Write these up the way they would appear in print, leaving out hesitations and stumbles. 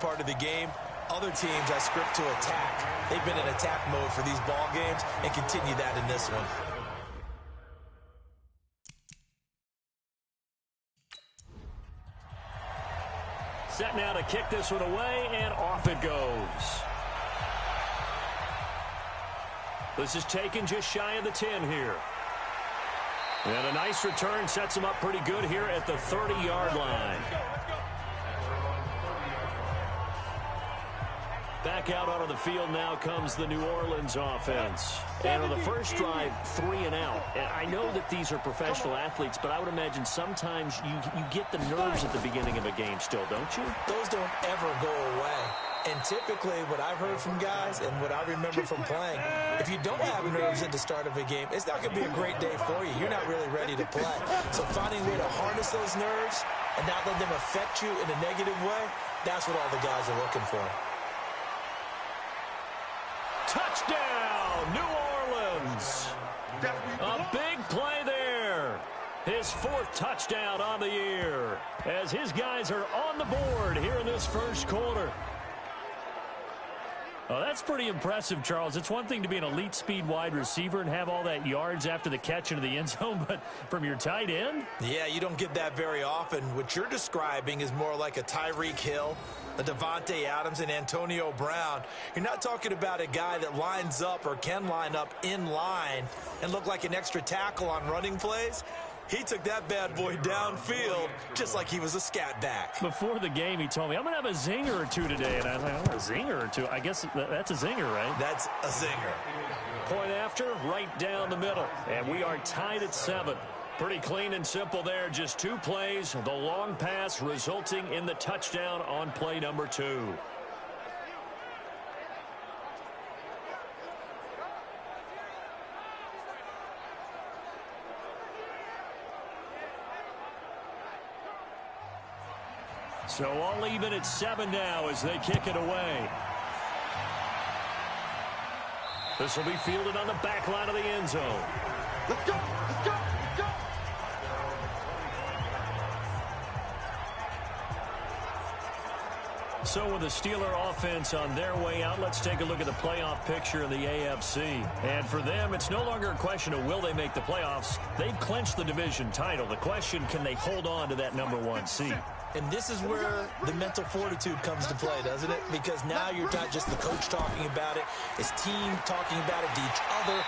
part of the game. Other teams I script to attack. They've been in attack mode for these ball games and continue that in this one. Set now to kick this one away, and off it goes. This is taken just shy of the 10 here. And a nice return sets him up pretty good here at the 30-yard line. Back out onto the field now comes the New Orleans offense. And on the first drive, 3 and out. And I know that these are professional athletes, but I would imagine sometimes you get the nerves at the beginning of a game still, don't you? Those don't ever go away. And typically what I've heard from guys and what I remember from playing, if you don't have nerves at the start of a game, it's not going to be a great day for you. You're not really ready to play. So finding a way to harness those nerves and not let them affect you in a negative way, that's what all the guys are looking for. Touchdown, New Orleans. A big play there. His 4th touchdown on the year as his guys are on the board here in this first quarter. Oh, that's pretty impressive, Charles. It's one thing to be an elite speed wide receiver and have all that yards after the catch into the end zone, but from your tight end? Yeah, you don't get that very often. What you're describing is more like a Tyreek Hill, a Devontae Adams, and Antonio Brown. You're not talking about a guy that lines up or can line up in line and look like an extra tackle on running plays. He took that bad boy downfield just like he was a scat back. Before the game, he told me, I'm going to have a zinger or two today. And I was like, oh, a zinger or two? I guess that's a zinger, right? That's a zinger. Point after, right down the middle. And we are tied at 7. Pretty clean and simple there. Just 2 plays. The long pass resulting in the touchdown on play number 2. So all even at 7 now as they kick it away. This will be fielded on the back line of the end zone. Let's go! Let's go! Let's go! So with the Steeler offense on their way out, let's take a look at the playoff picture in the AFC. And for them, it's no longer a question of will they make the playoffs. They've clinched the division title. The question, can they hold on to that number 1 seed? And this is where the mental fortitude comes to play, doesn't it? Because now you're not just the coach talking about it. It's team talking about it to each other,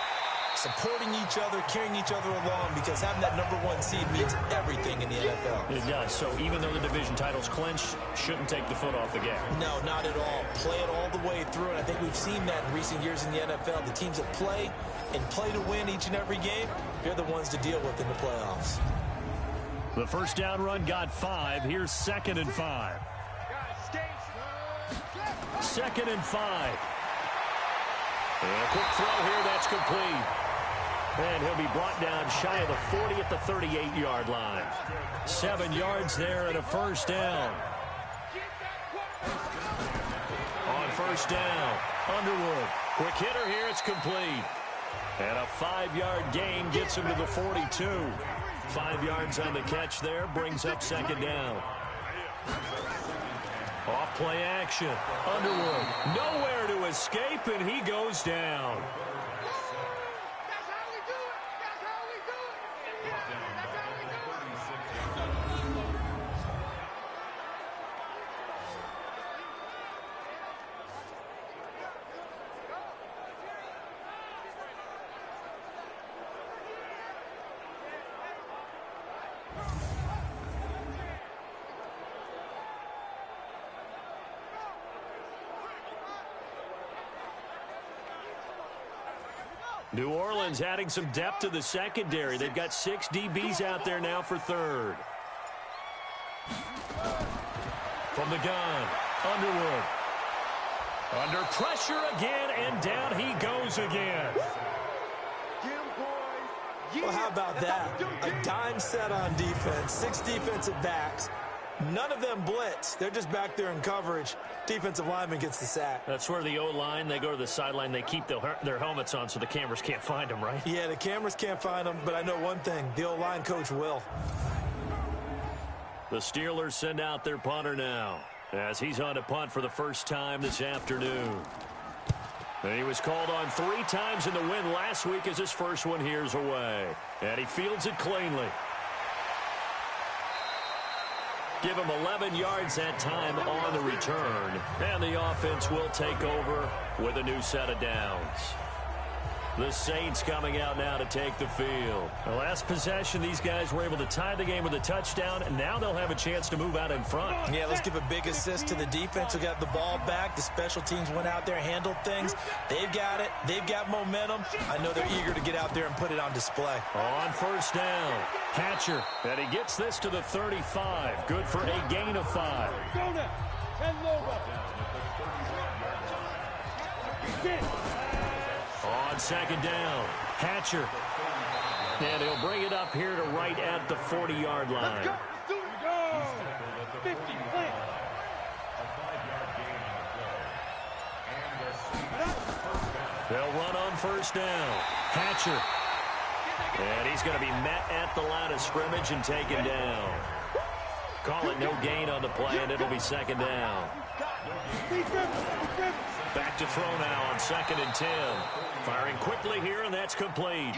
supporting each other, carrying each other along, because having that number 1 seed means everything in the NFL. It does. So even though the division title's clinched, shouldn't take the foot off the gas. No, not at all. Play it all the way through, and I think we've seen that in recent years in the NFL. The teams that play and play to win each and every game, they're the ones to deal with in the playoffs. The first down run got 5. Here's 2nd and 5. 2nd and 5. And a quick throw here. That's complete. And he'll be brought down shy of the 40 at the 38-yard line. 7 yards there and a first down. On first down, Underwood. Quick hitter here. It's complete. And a 5-yard gain gets him to the 42. 5 yards on the catch there, brings up 2nd down. Off play action. Underwood, nowhere to escape, and he goes down. New Orleans adding some depth to the secondary. They've got 6 DBs out there now for 3rd. From the gun, Underwood. Under pressure again, and down he goes again. Well, how about that? A dime set on defense, 6 defensive backs. None of them blitz. They're just back there in coverage. Defensive lineman gets the sack. That's where the O-line, they go to the sideline, they keep their helmets on so the cameras can't find them, right? Yeah, the cameras can't find them, but I know one thing. The O-line coach will. The Steelers send out their punter now. as he's on to punt for the first time this afternoon. He was called on 3 times in the win last week as his first one here's away. And he fields it cleanly. Give him 11 yards that time on the return. And the offense will take over with a new set of downs. The Saints coming out now to take the field. The last possession, these guys were able to tie the game with a touchdown, and now they'll have a chance to move out in front. Yeah, let's give a big assist to the defense who got the ball back. The special teams went out there, handled things. They've got it. They've got momentum. I know they're eager to get out there and put it on display. On first down, Hatcher, and he gets this to the 35. Good for a gain of 5. On second down, Hatcher. And he'll bring it up here to right at the 40-yard line. They'll run on first down. Hatcher. And he's going to be met at the line of scrimmage and taken down. Call it no gain on the play, and it'll be second down. Back to throw now on 2nd and 10. Firing quickly here, and that's complete.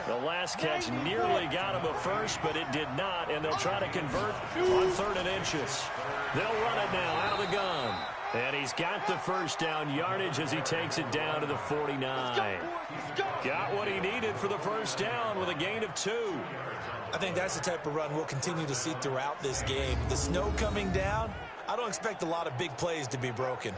The last catch nearly got him a first, but it did not, and they'll try to convert on 3rd and inches. They'll run it now out of the gun. And he's got the first down yardage as he takes it down to the 49. Got what he needed for the first down with a gain of 2. I think that's the type of run we'll continue to see throughout this game. The snow coming down, I don't expect a lot of big plays to be broken.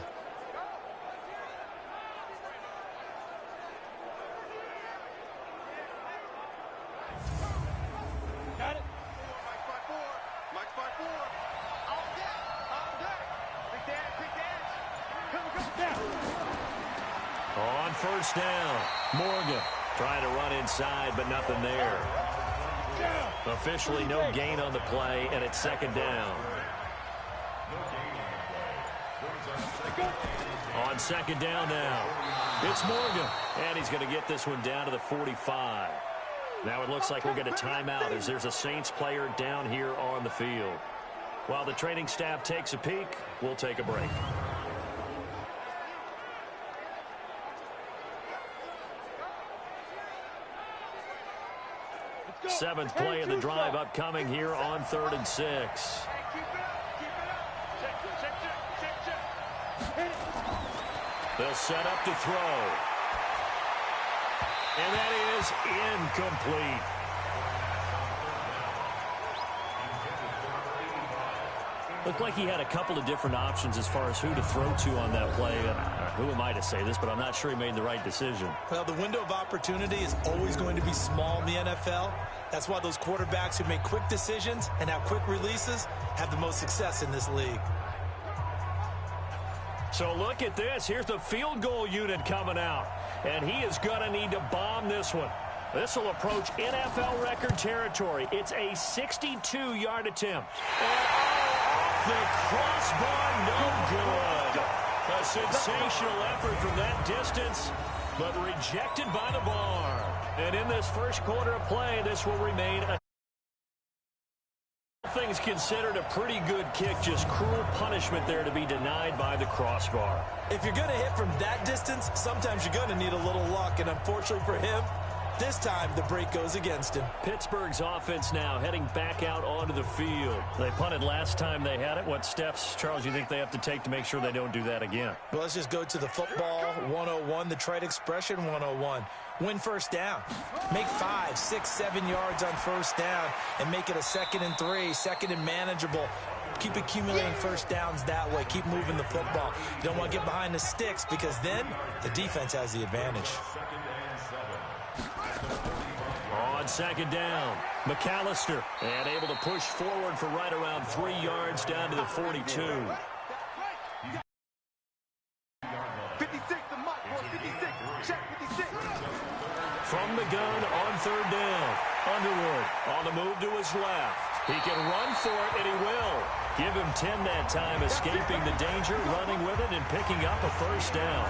Got it. Mike 5-4. All day. Big dad. Come On first down, Morgan trying to run inside, but nothing there. Officially no gain on the play, and it's second down. On second down now, it's Morgan, and he's going to get this one down to the 45. Now it looks like we'll get a timeout as there's a Saints player down here on the field. While the training staff takes a peek, we'll take a break. Seventh play of the drive upcoming here on 3rd and 6. They'll set up to throw. And that is incomplete. Looked like he had a couple of different options as far as who to throw to on that play. Who am I to say this, but I'm not sure he made the right decision. Well, the window of opportunity is always going to be small in the NFL. That's why those quarterbacks who make quick decisions and have quick releases have the most success in this league. So look at this. Here's the field goal unit coming out. And he is going to need to bomb this one. This will approach NFL record territory. It's a 62-yard attempt. And the crossbar, no good. A sensational effort from that distance, but rejected by the bar. And in this first quarter of play, this will remain a things considered a pretty good kick, just cruel punishment there to be denied by the crossbar. If you're going to hit from that distance, sometimes you're going to need a little luck, and unfortunately for him, this time the break goes against him. Pittsburgh's offense now heading back out onto the field. They punted last time they had it. What steps, Charles, you think they have to take to make sure they don't do that again? Well, let's just go to the football 101, the trade expression 101. Win first down. Make 5, 6, 7 yards on first down and make it a 2nd and 3, 2nd and manageable. Keep accumulating first downs that way. Keep moving the football. You don't want to get behind the sticks because then the defense has the advantage. On second down, McAllister, and able to push forward for right around 3 yards down to the 42. 56, the Mike, 56, check 56. From the gun on third down, Underwood on the move to his left. He can run for it, and he will. Give him 10 that time, escaping the danger, running with it, and picking up a first down.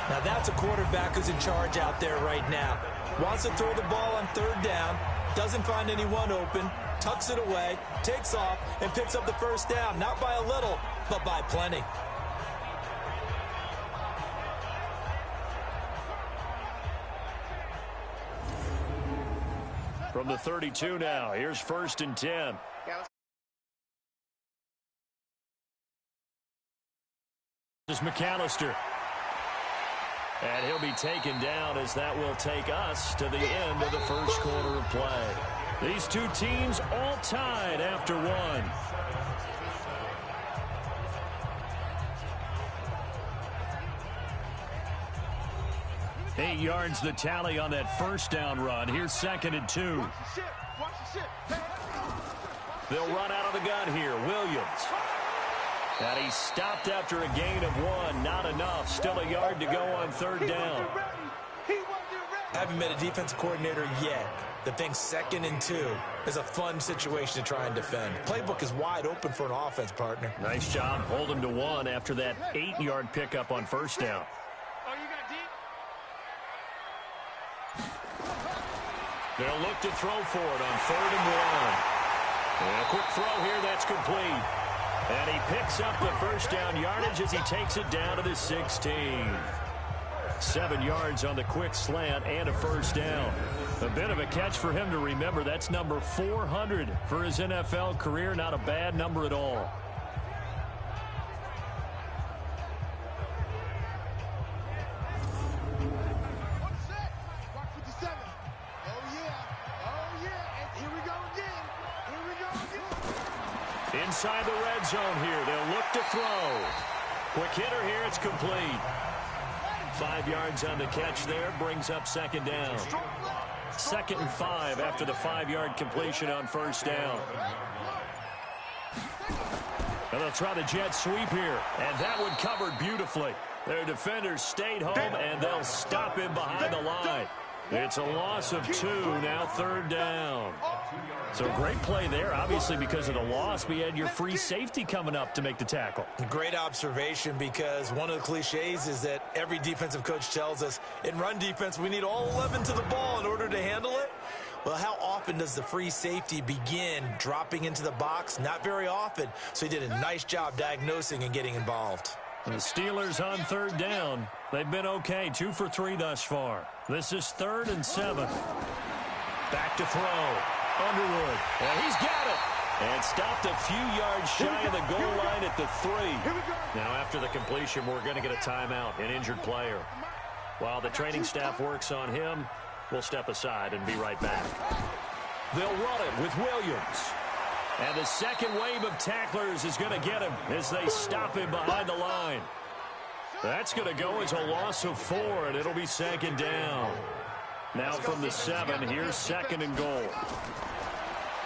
Now that's a quarterback who's in charge out there right now. Wants to throw the ball on third down, doesn't find anyone open, tucks it away, takes off, and picks up the first down. Not by a little, but by plenty. From the 32 now, here's 1st and 10. This is McAllister. And he'll be taken down as that will take us to the end of the first quarter of play. These two teams all tied after one. Eight yards the tally on that first down run. Here's 2nd and 2. They'll run out of the gun here. Williams. And he stopped after a gain of 1. Not enough. Still a yard to go on 3rd down. Haven't met a defensive coordinator yet that thinks 2nd and 2 is a fun situation to try and defend. Playbook is wide open for an offense, partner. Nice job holding to 1 after that 8-yard pickup on 1st down. They'll look to throw for it on 3rd and 1. And a quick throw here, that's complete. And he picks up the first down yardage as he takes it down to the 16. 7 yards on the quick slant and a first down. A bit of a catch for him to remember. That's number 400 for his NFL career. Not a bad number at all. Inside the red zone here. They'll look to throw. Quick hitter here. It's complete. 5 yards on the catch there. Brings up 2nd down. 2nd and 5 after the 5-yard completion on 1st down. And they'll try the jet sweep here. And that one covered beautifully. Their defenders stayed home, and they'll stop him behind the line. It's a loss of 2, now 3rd down. So great play there, obviously because of the loss. We had your free safety coming up to make the tackle. Great observation, because one of the cliches is that every defensive coach tells us in run defense we need all 11 to the ball in order to handle it. Well, how often does the free safety begin dropping into the box? Not very often. So he did a nice job diagnosing and getting involved. The Steelers on 3rd down. They've been okay, 2 for 3 thus far. This is 3rd and 7. Back to throw. Underwood. And he's got it. And stopped a few yards shy of the goal line at the 3. Now after the completion, we're going to get a timeout, an injured player. While the training staff works on him, we'll step aside and be right back. They'll run it with Williams. And the second wave of tacklers is going to get him as they stop him behind the line. That's going to go as a loss of 4, and it'll be 2nd down. Now from the 7, here's 2nd and goal.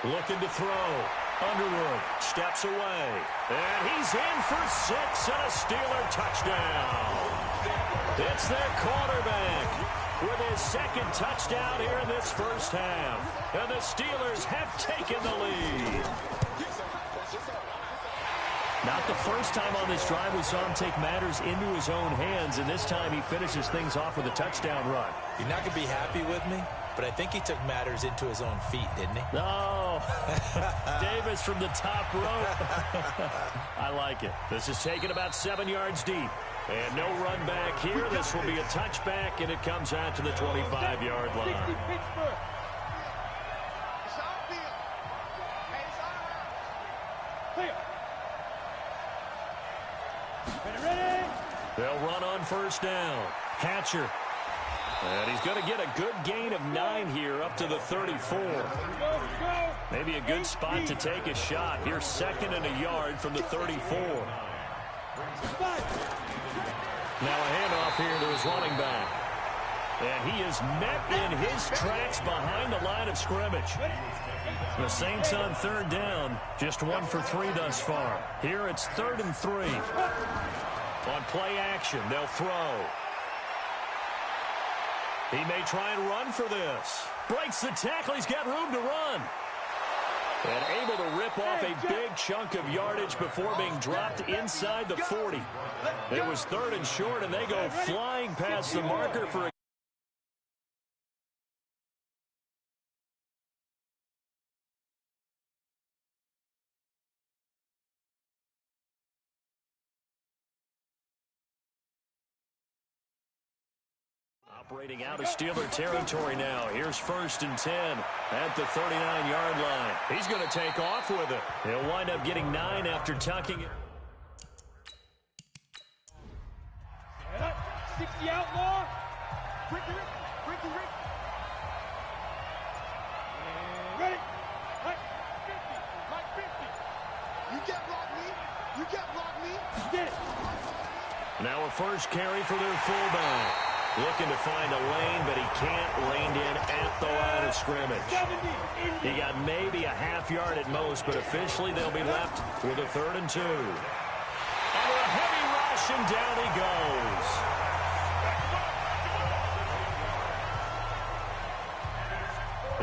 Looking to throw. Underwood steps away. And he's in for 6 and a Steeler touchdown. It's their quarterback with his 2nd touchdown here in this first half. And the Steelers have taken the lead. Not the first time on this drive we saw him take matters into his own hands, and this time he finishes things off with a touchdown run. You're not going to be happy with me, but I think he took matters into his own feet, didn't he? Oh, Davis from the top rope. I like it. This is taken about 7 yards deep. And no run back here. This will be a touchback, and it comes out to the 25-yard line. They'll run on 1st down. Hatcher. And he's going to get a good gain of 9 here up to the 34. Maybe a good spot to take a shot. Here's 2nd and a yard from the 34. Now a handoff here to his running back. And he is met in his tracks behind the line of scrimmage. The Saints on 3rd down, just 1 for 3 thus far. Here it's 3rd and 3. On play action, they'll throw. He may try and run for this. Breaks the tackle. He's got room to run. And able to rip off a big chunk of yardage before being dropped inside the 40. It was 3rd and short, and they go flying past the marker for a Operating out of Steeler territory now. Here's 1st and 10 at the 39-yard line. He's going to take off with it. He'll wind up getting 9 after tucking it. 60 outlaw. Ricky. Ready? Mike 50. You can't block me. Get it. Now a first carry for their fullback. Looking to find a lane, but he can't reined in at the line of scrimmage. He got maybe a half yard at most, but officially they'll be left with a 3rd and 2. Under a heavy rush, and down he goes.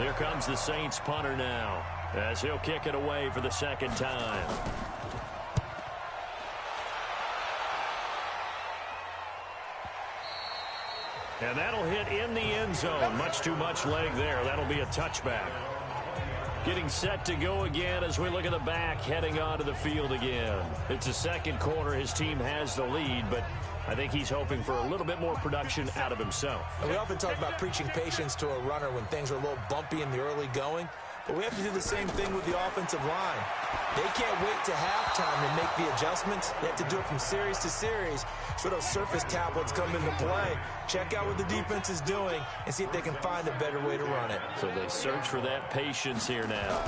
Here comes the Saints punter now, as he'll kick it away for the 2nd time. And that'll hit in the end zone. Much too much leg there. That'll be a touchback. Getting set to go again as we look at the back heading onto the field again. It's the 2nd quarter. His team has the lead, but I think he's hoping for a little bit more production out of himself. And we often talk about preaching patience to a runner when things are a little bumpy in the early going, but we have to do the same thing with the offensive line. They can't wait to halftime to make the adjustments. They have to do it from series to series so those surface tablets come into play. Check out what the defense is doing and see if they can find a better way to run it. So they search for that patience here now.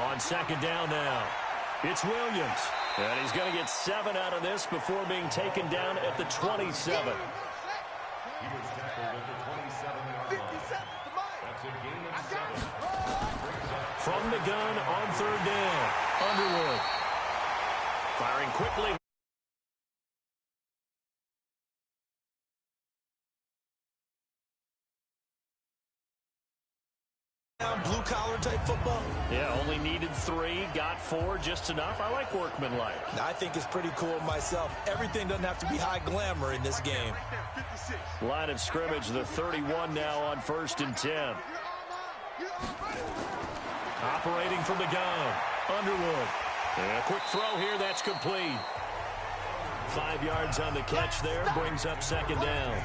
On 2nd down now, it's Williams. And he's going to get 7 out of this before being taken down at the 27. From the gun on 3rd down, Underwood. Firing quickly. Blue-collar type football. Yeah, only needed 3, got 4, just enough. I like workmanlike. I think it's pretty cool myself. Everything doesn't have to be high glamour in this game. Line of scrimmage, the 31 now on 1st and 10. Operating from the gun, Underwood. And a quick throw here, that's complete. 5 yards on the catch there, brings up 2nd down.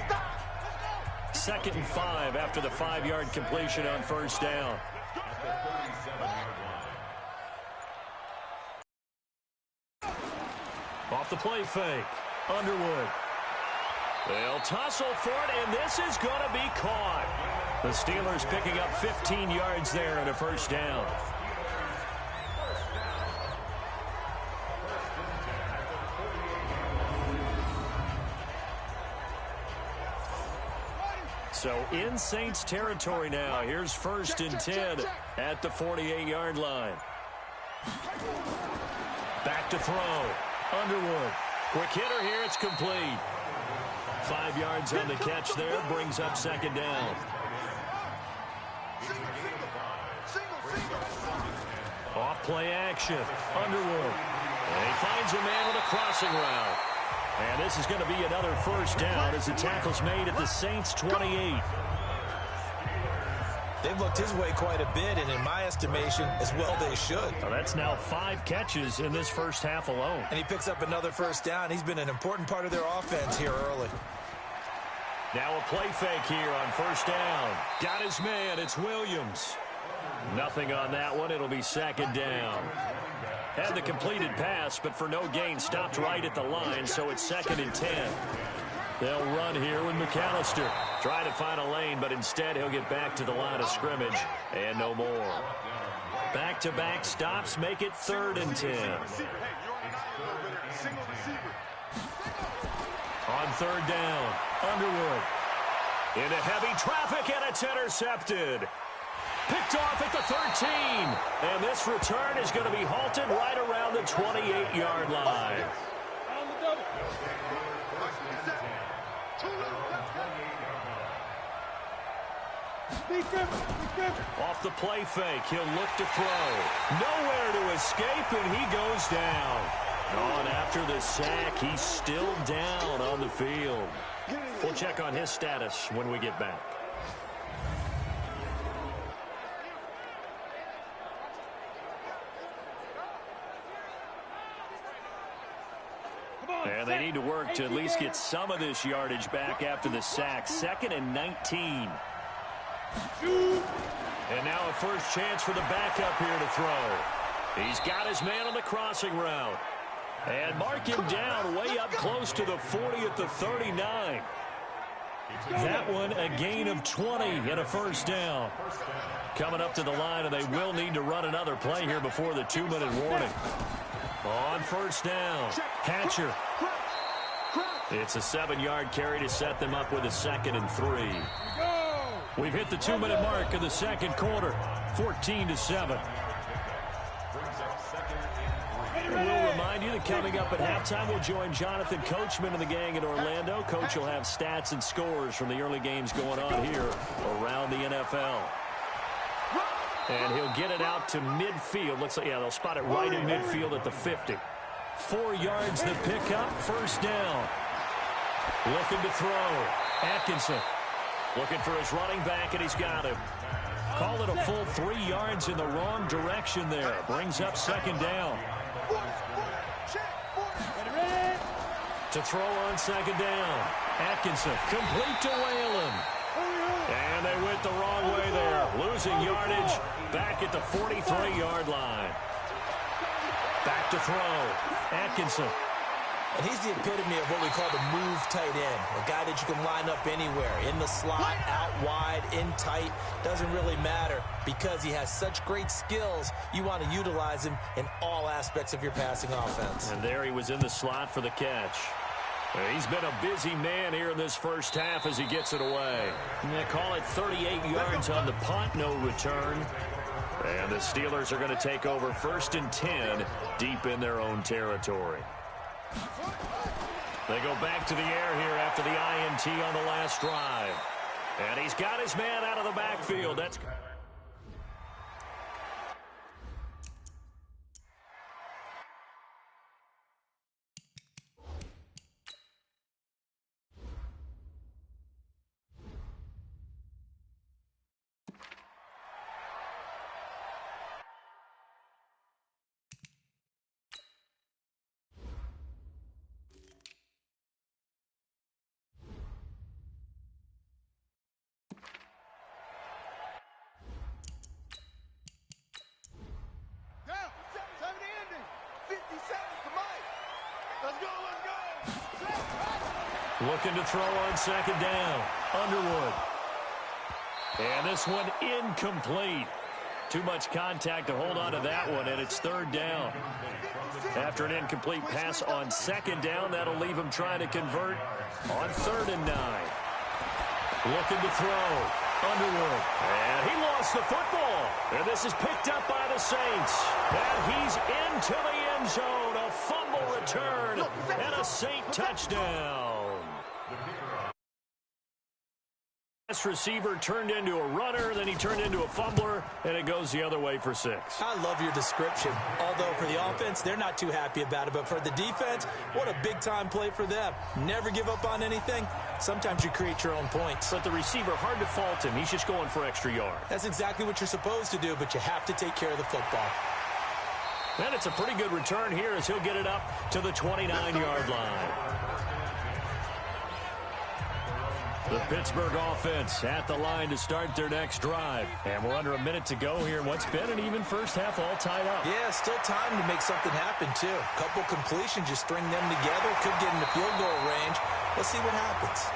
2nd and 5 after the 5-yard completion on 1st down. Off the play fake, Underwood. They'll tussle for it, and this is going to be caught. The Steelers picking up 15 yards there and a 1st down. So in Saints territory now. Here's 1st and 10 at the 48-yard line. Back to throw. Underwood. Quick hitter here. It's complete. 5 yards on the catch there. Brings up 2nd down. Off play action. Underwood. And he finds a man with a crossing route. And this is going to be another 1st down as the tackle's made at the Saints 28. They've looked his way quite a bit, and in my estimation, as well they should. Well, that's now 5 catches in this first half alone. And he picks up another 1st down. He's been an important part of their offense here early. Now a play fake here on 1st down. Got his man. It's Williams. Nothing on that one. It'll be 2nd down. Had the completed pass, but for no gain, stopped right at the line, so it's 2nd and 10. They'll run here with McAllister. Try to find a lane, but instead he'll get back to the line of scrimmage, and no more. Back-to-back stops make it 3rd and 10. On 3rd down, Underwood. Into heavy traffic, and it's intercepted. Picked off at the 13. And this return is going to be halted right around the 28-yard line. Off the play fake, he'll look to throw. Nowhere to escape, and he goes down. On after the sack, he's still down on the field. We'll check on his status when we get back. Come And they need to work to at least get some of this yardage back after the sack. 2nd and 19. And now a first chance for the backup here to throw. He's got his man on the crossing route. And mark him down way up close to the 40 at the 39. That one a gain of 20 and a first down. Coming up to the line, and they will need to run another play here before the 2-minute warning. On first down, Hatcher. It's a 7-yard carry to set them up with a 2nd and 3. We've hit the 2-minute mark of the second quarter, 14-7. We'll remind you that coming up at halftime, we'll join Jonathan Coachman and the gang in Orlando. Coach will have stats and scores from the early games going on here around the NFL. And he'll get it out to midfield. Looks like, yeah, they'll spot it right in midfield at the 50. 4 yards the pickup, first down. Looking to throw. Atkinson looking for his running back, and he's got him. Call it a full 3 yards in the wrong direction there. Brings up 2nd down. To throw on 2nd down. Atkinson complete to Whalen. And they went the wrong way there. Losing yardage back at the 43-yard line. Back to throw. Atkinson. And he's the epitome of what we call the move tight end. A guy that you can line up anywhere. In the slot, out wide, in tight. Doesn't really matter because he has such great skills. You want to utilize him in all aspects of your passing offense. And there he was in the slot for the catch. He's been a busy man here in this first half as he gets it away. And they call it 38 yards on the punt, no return. And the Steelers are going to take over 1st and 10 deep in their own territory. They go back to the air here after the INT on the last drive. And he's got his man out of the backfield. That's looking to throw on 2nd down. Underwood. And this one incomplete. Too much contact to hold on to that one, and it's 3rd down. After an incomplete pass on 2nd down, that'll leave him trying to convert on 3rd and 9. Looking to throw. Underwood. And he lost the football. And this is picked up by the Saints. And he's into the end zone. A fumble return and a Saint touchdown. This receiver turned into a runner, then he turned into a fumbler, and it goes the other way for 6. I love your description. Although for the offense, they're not too happy about it. But for the defense, what a big-time play for them. Never give up on anything. Sometimes you create your own points. But the receiver, hard to fault him. He's just going for extra yard. That's exactly what you're supposed to do, but you have to take care of the football. And it's a pretty good return here as he'll get it up to the 29-yard line. The Pittsburgh offense at the line to start their next drive. And we're under a minute to go here. What's been an even first half all tied up. Yeah, still time to make something happen, too. A couple completions, just string them together. Could get in the field goal range. Let's see what happens.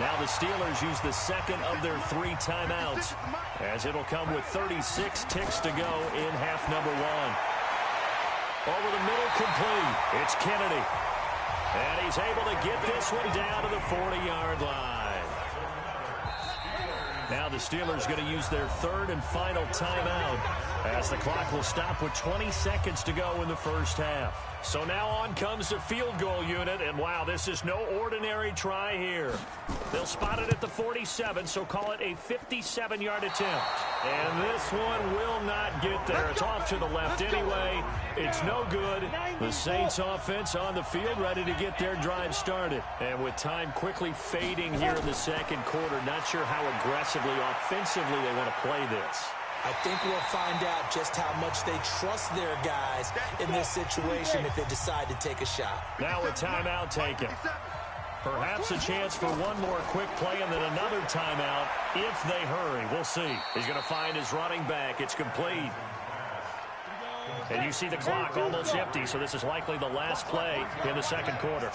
Now the Steelers use the 2nd of their 3 timeouts, as it'll come with 36 ticks to go in half number 1. Over the middle, complete. It's Kennedy. And he's able to get this one down to the 40-yard line. Now the Steelers going to use their 3rd and final timeout as the clock will stop with 20 seconds to go in the first half. So now on comes the field goal unit, and wow, this is no ordinary try here. They'll spot it at the 47, so call it a 57-yard attempt. And this one will not get there. It's off to the left anyway. It's no good. The Saints offense on the field ready to get their drive started. And with time quickly fading here in the second quarter, not sure how aggressively, offensively they want to play this. I think we'll find out just how much they trust their guys in this situation if they decide to take a shot. Now a timeout taken. Perhaps a chance for one more quick play and then another timeout if they hurry. We'll see. He's going to find his running back. It's complete. And you see the clock almost empty, so this is likely the last play in the second quarter.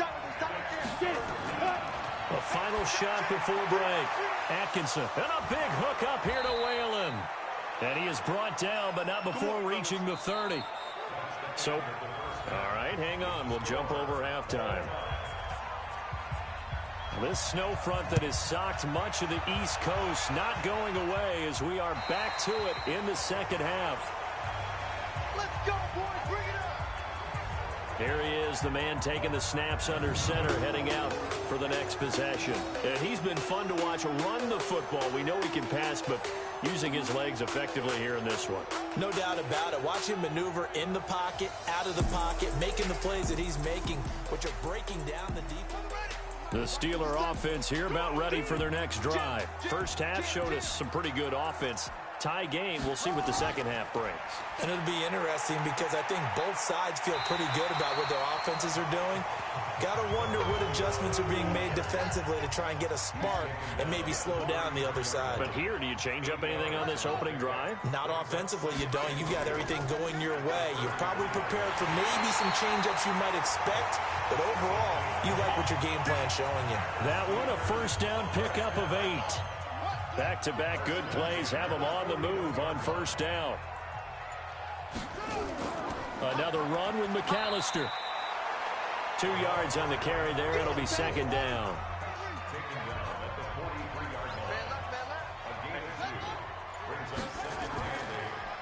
A final shot before break. Atkinson, and a big hook up here to Whalen. And he is brought down, but not before reaching the 30. So, all right, hang on. We'll jump over halftime. This snow front that has socked much of the East Coast not going away as we are back to it in the second half. Let's go, boys. Bring it up. Here he is, the man taking the snaps under center, heading out for the next possession. And he's been fun to watch run the football. We know he can pass, but using his legs effectively here in this one. No doubt about it. Watch him maneuver in the pocket, out of the pocket, making the plays that he's making, which are breaking down the defense. The Steeler offense here about ready for their next drive. First half showed us some pretty good offense. Tie game, we'll see what the second half brings. And it'll be interesting because I think both sides feel pretty good about what their offenses are doing. Got to wonder what adjustments are being made defensively to try and get a spark and maybe slow down the other side. But here, do you change up anything on this opening drive? Not offensively, you don't. You've got everything going your way. You've probably prepared for maybe some change-ups you might expect, but overall, you like what your game plan's showing you. That one, a first down pickup of 8. Back-to-back good plays have them on the move on first down. Another run with McAllister. 2 yards on the carry there. It'll be second down.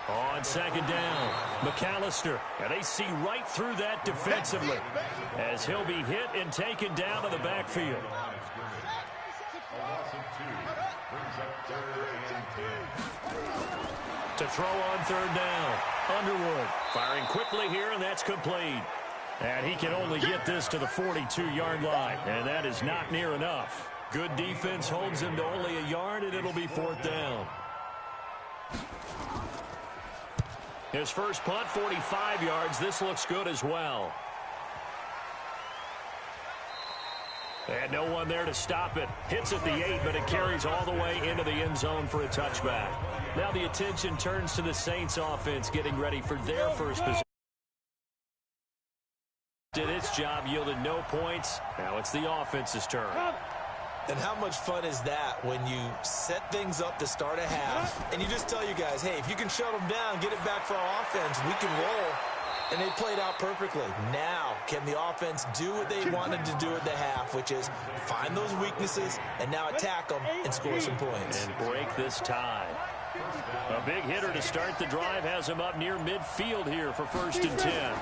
On second down, McAllister. And they see right through that defensively as he'll be hit and taken down to the backfield. To throw on third down, Underwood firing quickly here, and that's complete. And he can only get this to the 42-yard line, and that is not near enough. Good defense holds him to only a yard, and it'll be fourth down. His first punt, 45 yards. This looks good as well. And no one there to stop it. Hits at the 8, but it carries all the way into the end zone for a touchback. Now the attention turns to the Saints offense getting ready for their first possession. Did its job, yielded no points. Now it's the offense's turn. And how much fun is that when you set things up to start a half and you just tell you guys, hey, if you can shut them down, get it back for our offense, we can roll. And they played out perfectly. Now, can the offense do what they wanted to do at the half, which is find those weaknesses and now attack them and score some points. And break this tie. A big hitter to start the drive has him up near midfield here for 1st and 10.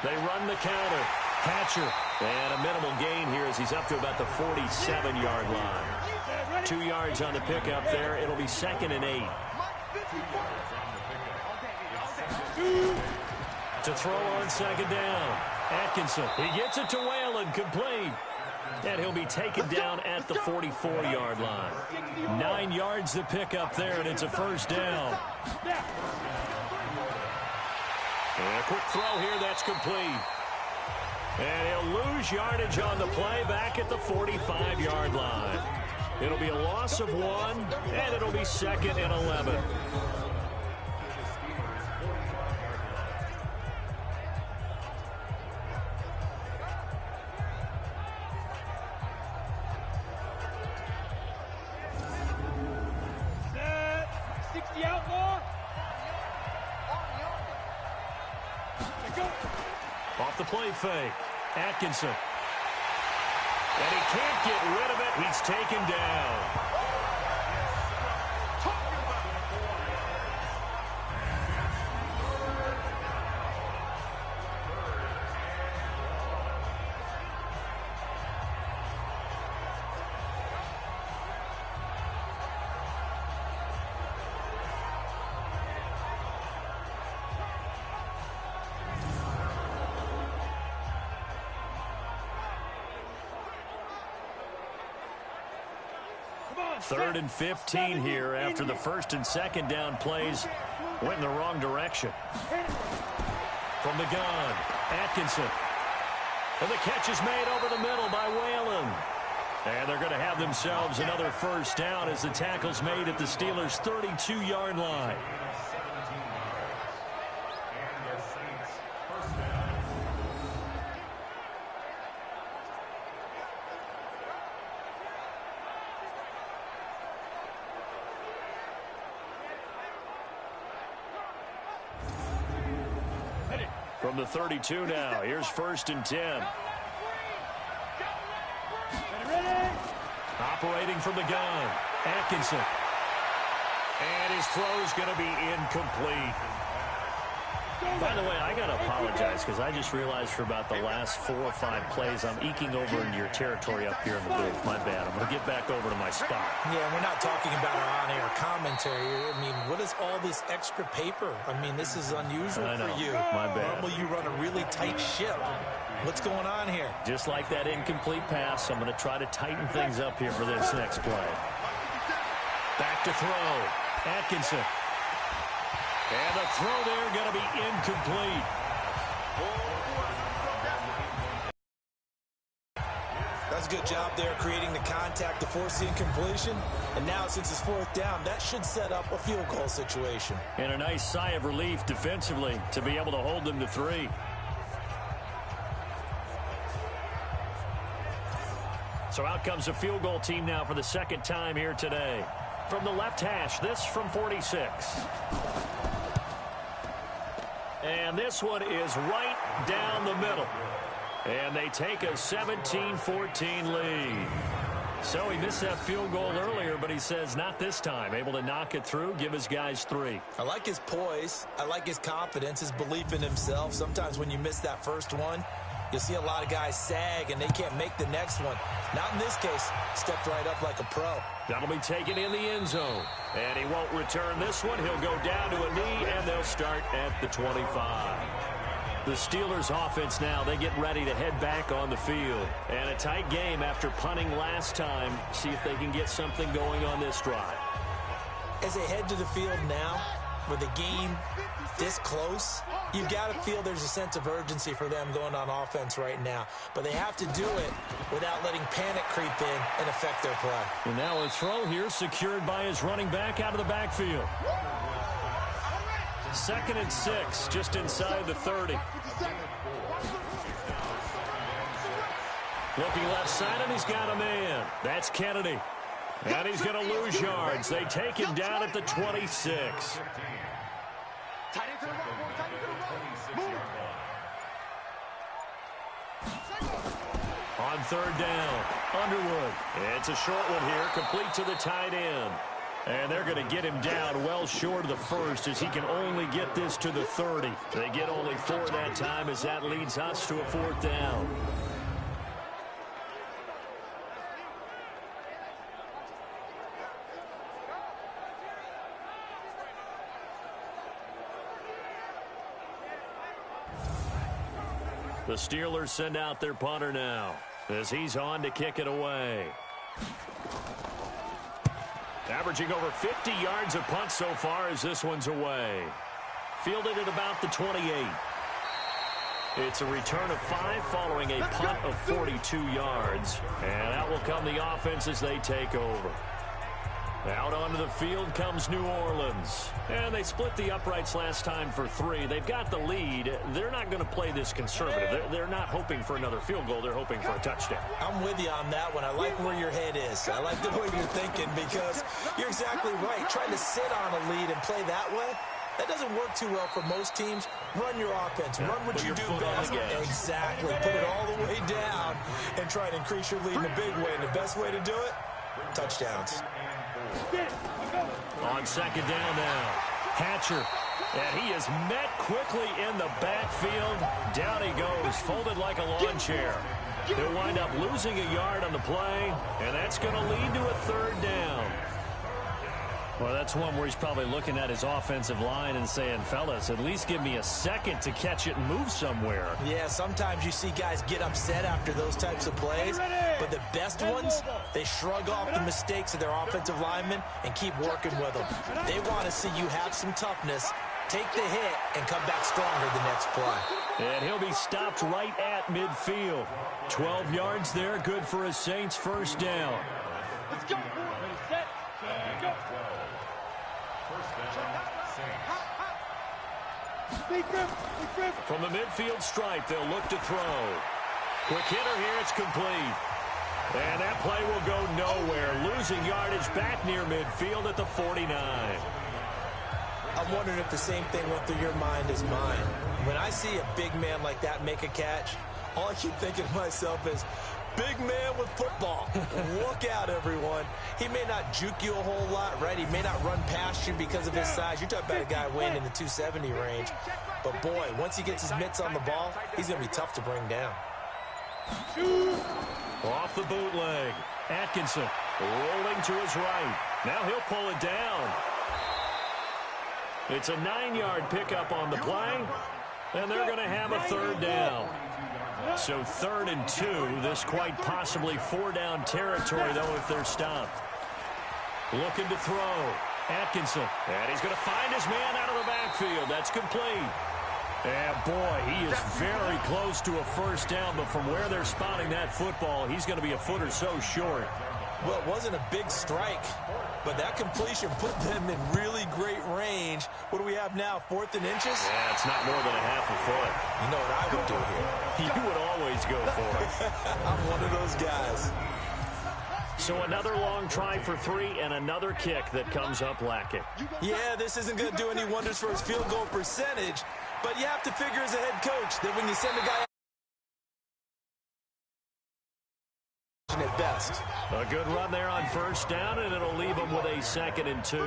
They run the counter. Hatcher. And a minimal gain here as he's up to about the 47-yard line. 2 yards on the pickup there. It'll be 2nd and 8. To throw on second down. Atkinson. He gets it to Whalen. Complete. And he'll be taken down at the 44-yard line. 9 yards to pick up there, and it's a first down. And a quick throw here. That's complete. And he'll lose yardage on the play back at the 45-yard line. It'll be a loss of 1, and it'll be 2nd and 11. Off the play fake. Atkinson. And he can't get rid of it. He's taken down. 3rd and 15 here after the 1st and 2nd down plays went in the wrong direction. From the gun, Atkinson. And the catch is made over the middle by Whalen. And they're going to have themselves another 1st down as the tackle's made at the Steelers' 32-yard line. From the 32 now, here's 1st and 10. Operating from the gun, Atkinson. And his throw's going to be incomplete. By the way, I got to apologize because I just realized for about the last 4 or 5 plays I'm eking over into your territory up here in the booth. My bad. I'm going to get back over to my spot. Yeah, we're not talking about our on-air commentary. I mean, what is all this extra paper? I mean, this is unusual for you. My bad. Normally you run a really tight ship. What's going on here? Just like that incomplete pass, I'm going to try to tighten things up here for this next play. Back to throw. Atkinson. And the throw there going to be incomplete. That's a good job there creating the contact to force the incompletion. And now since it's 4th down, that should set up a field goal situation. And a nice sigh of relief defensively to be able to hold them to 3. So out comes a field goal team now for the 2nd time here today. From the left hash, this from 46. And this one is right down the middle. And they take a 17-14 lead. So he missed that field goal earlier, but he says not this time. Able to knock it through, give his guys 3. I like his poise. I like his confidence, his belief in himself. Sometimes when you miss that first one, you'll see a lot of guys sag and they can't make the next one. Not in this case. Stepped right up like a pro. That'll be taken in the end zone. And he won't return this one. He'll go down to a knee, and they'll start at the 25. The Steelers offense now, they get ready to head back on the field. And a tight game after punting last time. See if they can get something going on this drive. As they head to the field now, with the game this close, you've got to feel there's a sense of urgency for them going on offense right now. But they have to do it without letting panic creep in and affect their play. And now a throw here secured by his running back out of the backfield. 2nd and 6, just inside the 30. Looking left side, and he's got a man. That's Kennedy. And he's going to lose yards. They take him down at the 26. On 3rd down, Underwood. It's a short one here, complete to the tight end. And they're going to get him down well short of the 1st as he can only get this to the 30. They get only 4 that time as that leads us to a 4th down. The Steelers send out their punter now as he's on to kick it away. Averaging over 50 yards a punt so far as this one's away. Fielded at about the 28. It's a return of 5 following a punt of 42 yards. And out will come the offense as they take over. Out onto the field comes New Orleans. And they split the uprights last time for 3. They've got the lead. They're not going to play this conservative. They're not hoping for another field goal. They're hoping for a touchdown. I'm with you on that one. I like where your head is. I like the way you're thinking because you're exactly right. Trying to sit on a lead and play that way, that doesn't work too well for most teams. Run your offense. Run what you do best. Exactly. Put it all the way down and try to increase your lead in a big way. And the best way to do it, touchdowns. On 2nd down now, Hatcher. And he is met quickly in the backfield. Down he goes, folded like a lawn chair. He'll wind up losing a yard on the play, and that's going to lead to a 3rd down. Well, that's one where he's probably looking at his offensive line and saying, fellas, at least give me a second to catch it and move somewhere. Yeah, sometimes you see guys get upset after those types of plays, but the best ones, they shrug off the mistakes of their offensive linemen and keep working with them. They want to see you have some toughness, take the hit, and come back stronger the next play. And he'll be stopped right at midfield. 12 yards there, good for a Saints first down. Let's go. Ready, set, go. From the midfield stripe, they'll look to throw. Quick hitter here, it's complete. And that play will go nowhere. Losing yardage back near midfield at the 49. I'm wondering if the same thing went through your mind as mine. When I see a big man like that make a catch, all I keep thinking to myself is, big man with football. Look out, everyone. He may not juke you a whole lot, right? He may not run past you because of his size. You're talking about a guy weighing in the 270 range. But, boy, once he gets his mitts on the ball, he's going to be tough to bring down. Off the bootleg. Atkinson rolling to his right. Now he'll pull it down. It's a 9-yard pickup on the play, and they're going to have a third down. So 3rd and 2. This quite possibly 4-down territory, though, if they're stopped. Looking to throw. Atkinson. And he's going to find his man out of the backfield. That's complete. And, boy, he is very close to a first down, but from where they're spotting that football, he's going to be a foot or so short. Well, it wasn't a big strike, but that completion put them in really great range. What do we have now, 4th and inches? Yeah, it's not more than a half a foot. You know what I would do here? You would always go for it. I'm one of those guys. So another long try for 3 and another kick that comes up lacking. Yeah, this isn't going to do any wonders for his field goal percentage, but you have to figure as a head coach that when you send a guy at best. A good run there on first down, and it'll leave them with a 2nd and 2.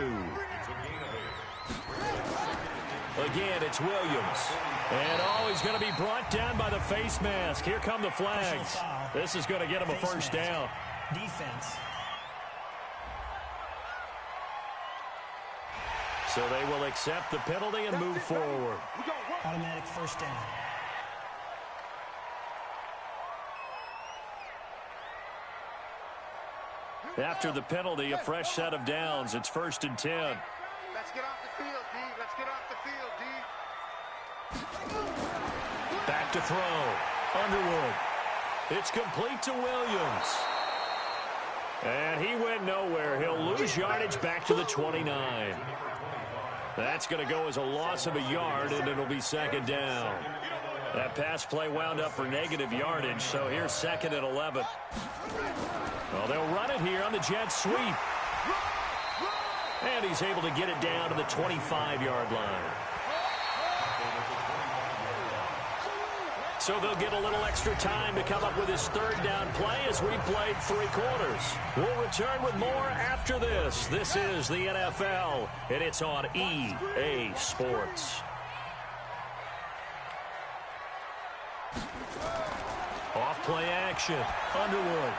Again, it's Williams. And, he's going to be brought down by the face mask. Here come the flags. This is going to get him a first down. Defense. So they will accept the penalty and move forward. Automatic first down. After the penalty, a fresh set of downs. It's 1st and 10. Let's get off the field, D. Let's get off the field, D. Back to throw. Underwood. It's complete to Williams. And he went nowhere. He'll lose yardage back to the 29. That's going to go as a loss of a yard, and it'll be 2nd down. That pass play wound up for negative yardage, so here's 2nd and 11. Well, they'll run it here on the jet sweep. And he's able to get it down to the 25-yard line. So they'll get a little extra time to come up with his 3rd down play as we played 3 quarters. We'll return with more after this. This is the NFL, and it's on EA Sports. Off play action. Underwood.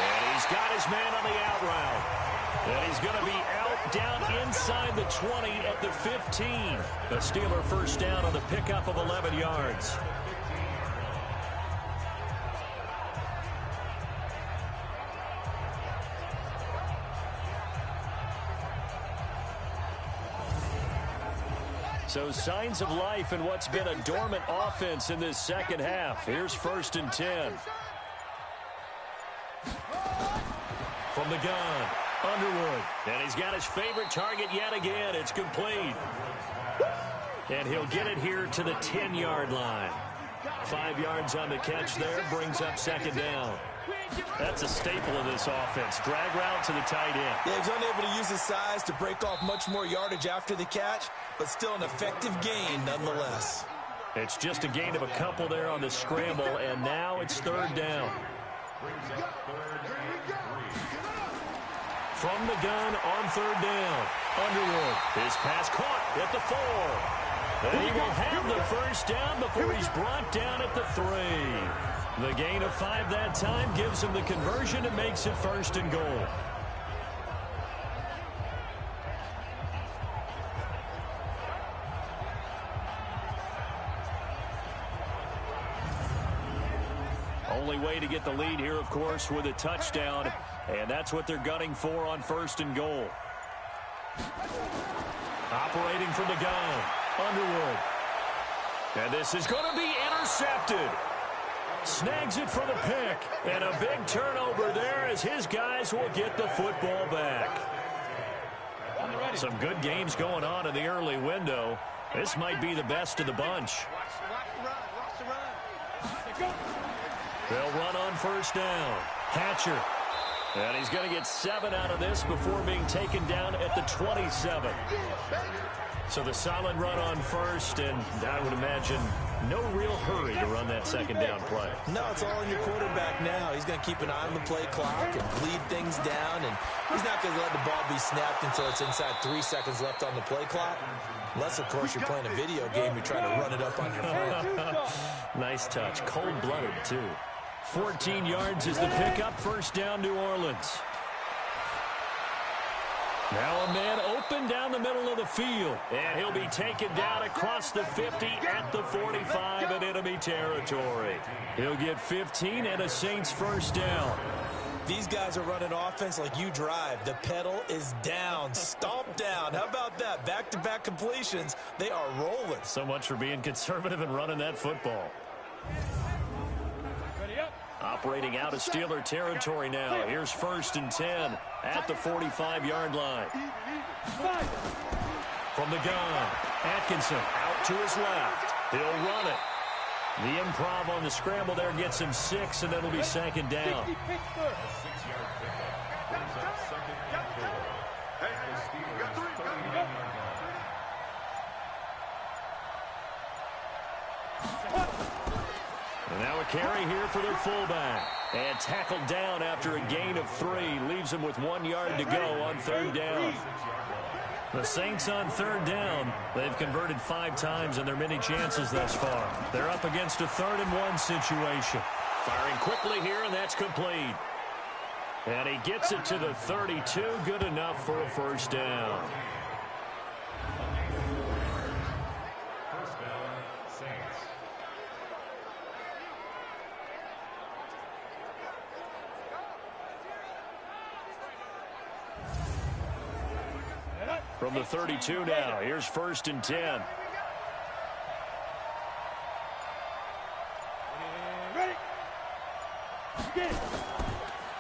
And he's got his man on the out route. And he's going to be out down inside the 20 at the 15. A Steeler first down on the pickup of 11 yards. So signs of life in what's been a dormant offense in this second half. Here's 1st and 10. From the gun, Underwood. And he's got his favorite target yet again. It's complete. And he'll get it here to the 10-yard line. 5 yards on the catch there, brings up 2nd down. That's a staple of this offense. Drag route to the tight end. Yeah, he's unable to use his size to break off much more yardage after the catch, but still an effective gain nonetheless. It's just a gain of a couple there on the scramble, and now it's 3rd down. From the gun on 3rd down. Underwood. His pass caught at the 4. And he will have the first down before he's brought down at the 3. The gain of 5 that time gives him the conversion and makes it 1st and goal. Only way to get the lead here, of course, with a touchdown, and that's what they're gunning for on 1st and goal. Operating from the gun, Underwood. And this is going to be intercepted. Snags it for the pick, and a big turnover there as his guys will get the football back. Some good games going on in the early window. This might be the best of the bunch. They'll run on 1st down. Hatcher. And he's going to get 7 out of this before being taken down at the 27. So the solid run on 1st, and I would imagine no real hurry to run that 2nd down play. No, it's all on your quarterback now. He's going to keep an eye on the play clock and bleed things down, and he's not going to let the ball be snapped until it's inside 3 seconds left on the play clock. Unless, of course, you're playing a video game, you're trying to run it up on your phone. Nice touch. Cold-blooded, too. 14 yards is the pickup. 1st down, New Orleans. Now a man open down the middle of the field. And he'll be taken down across the 50 at the 45 in enemy territory. He'll get 15 and a Saints 1st down. These guys are running offense like you drive. The pedal is down. Stomp down. How about that? Back-to-back completions. They are rolling. So much for being conservative and running that football. Operating out of Steeler territory now. Here's 1st and 10 at the 45-yard line. From the gun, Atkinson out to his left. He'll run it. The improv on the scramble there gets him 6, and it'll be 2nd down. And now a carry here for their fullback. And tackled down after a gain of 3. Leaves him with 1 yard to go on 3rd down. The Saints on 3rd down. They've converted 5 times in their many chances thus far. They're up against a 3rd and 1 situation. Firing quickly here, and that's complete. And he gets it to the 32. Good enough for a 1st down. From the 32 now, here's 1st and 10.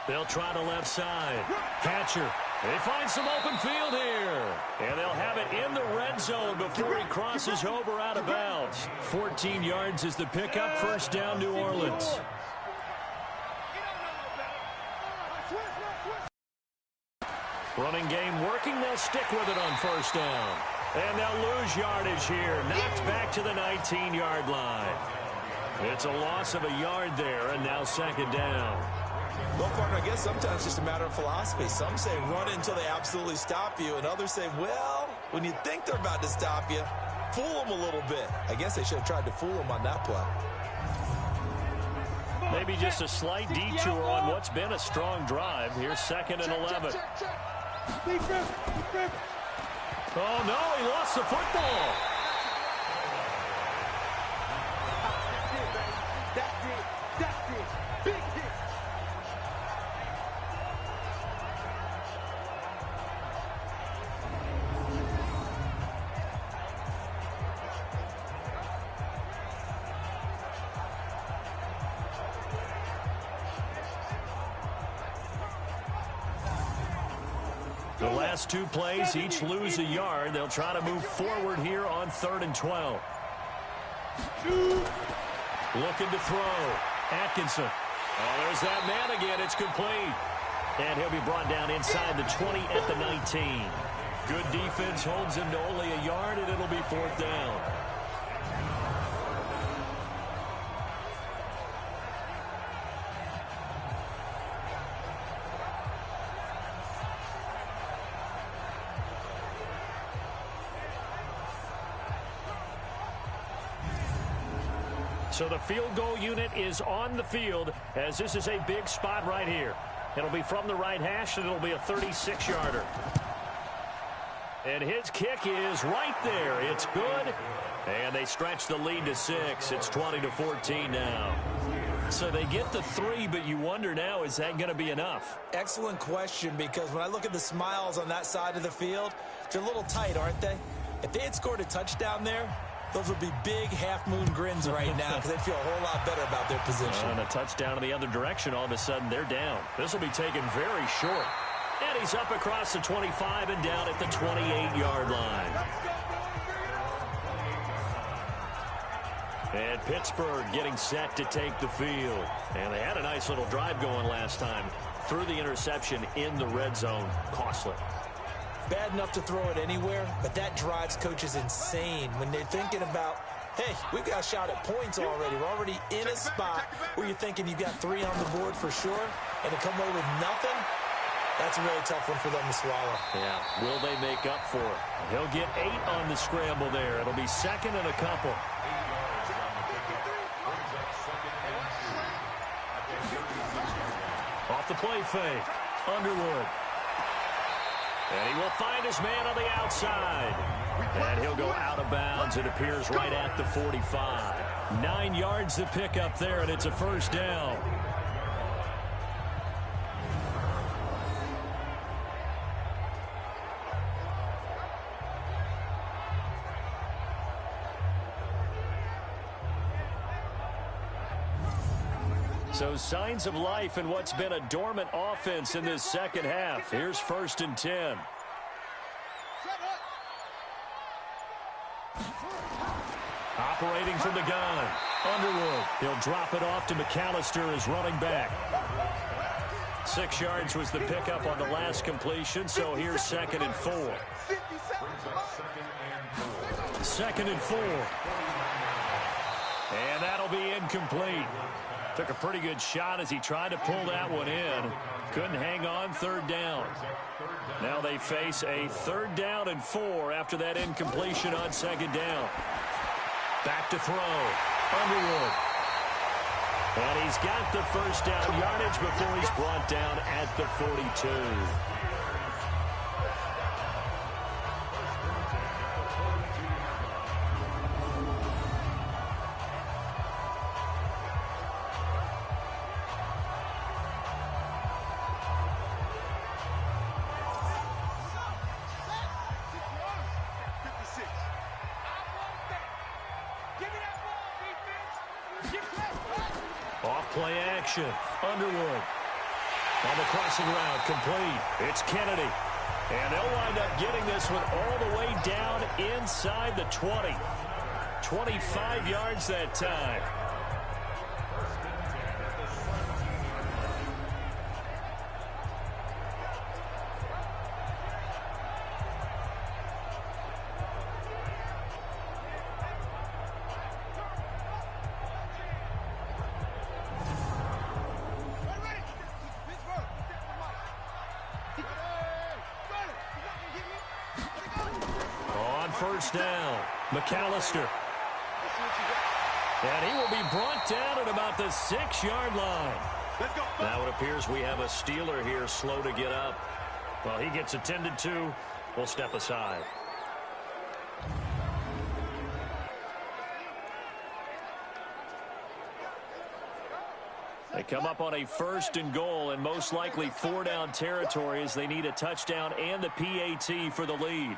They'll try to left side. Hatcher. They find some open field here. And they'll have it in the red zone before he crosses over out of bounds. 14 yards is the pickup. 1st down, New Orleans. Running game working. They'll stick with it on 1st down. And they'll lose yardage here. Knocked back to the 19-yard line. It's a loss of a yard there, and now 2nd down. Well, partner, I guess sometimes it's just a matter of philosophy. Some say run until they absolutely stop you, and others say, well, when you think they're about to stop you, fool them a little bit. I guess they should have tried to fool them on that play. Maybe just a slight detour on what's been a strong drive. Here's 2nd and 11. Oh, no, he lost the football. That's it. Big hit. The last 2 plays each lose a yard. They'll try to move forward here on 3rd and 12. Looking to throw. Atkinson. Oh, there's that man again. It's complete. And he'll be brought down inside the 20 at the 19. Good defense holds him to only a yard, and it'll be 4th down. So the field goal unit is on the field as this is a big spot right here. It'll be from the right hash, and it'll be a 36-yarder. And his kick is right there. It's good. And they stretch the lead to 6. It's 20-14 now. So they get the 3, but you wonder now, is that going to be enough? Excellent question, because when I look at the smiles on that side of the field, they're a little tight, aren't they? If they had scored a touchdown there, those would be big half-moon grins right now because they'd feel a whole lot better about their position. And a touchdown in the other direction, all of a sudden they're down. This will be taken very short. And he's up across the 25 and down at the 28-yard line. And Pittsburgh getting set to take the field. And they had a nice little drive going last time. Threw the interception in the red zone. Costly. Bad enough to throw it anywhere, but that drives coaches insane when they're thinking about, hey, we've got a shot at points already. We're already in a spot where you're thinking you've got 3 on the board for sure, and to come away with nothing, that's a really tough one for them to swallow. Yeah, will they make up for it? He'll get 8 on the scramble there. It'll be second and a couple. Off the play fake, Underwood. And he will find his man on the outside. And he'll go out of bounds. It appears right at the 45. 9 yards to pick up there, and it's a first down. So signs of life in what's been a dormant offense in this second half. Here's 1st and 10. Operating from the gun. Underwood. He'll drop it off to McAllister as running back. 6 yards was the pickup on the last completion, so here's 2nd and 4. 2nd and 4. And that'll be incomplete. Took a pretty good shot as he tried to pull that one in. Couldn't hang on. 3rd down. Now they face a 3rd down and 4 after that incompletion on 2nd down. Back to throw. Underwood. And he's got the first down yardage before he's brought down at the 42. Off-play action. Underwood. On the crossing route, complete. It's Kennedy. And they'll wind up getting this one all the way down inside the 20. 25 yards that time. First down, McAllister. And he will be brought down at about the 6-yard line. Now it appears we have a Steeler here slow to get up. Well, he gets attended to. We'll step aside. They come up on a 1st and goal and most likely 4-down territory as they need a touchdown and the PAT for the lead.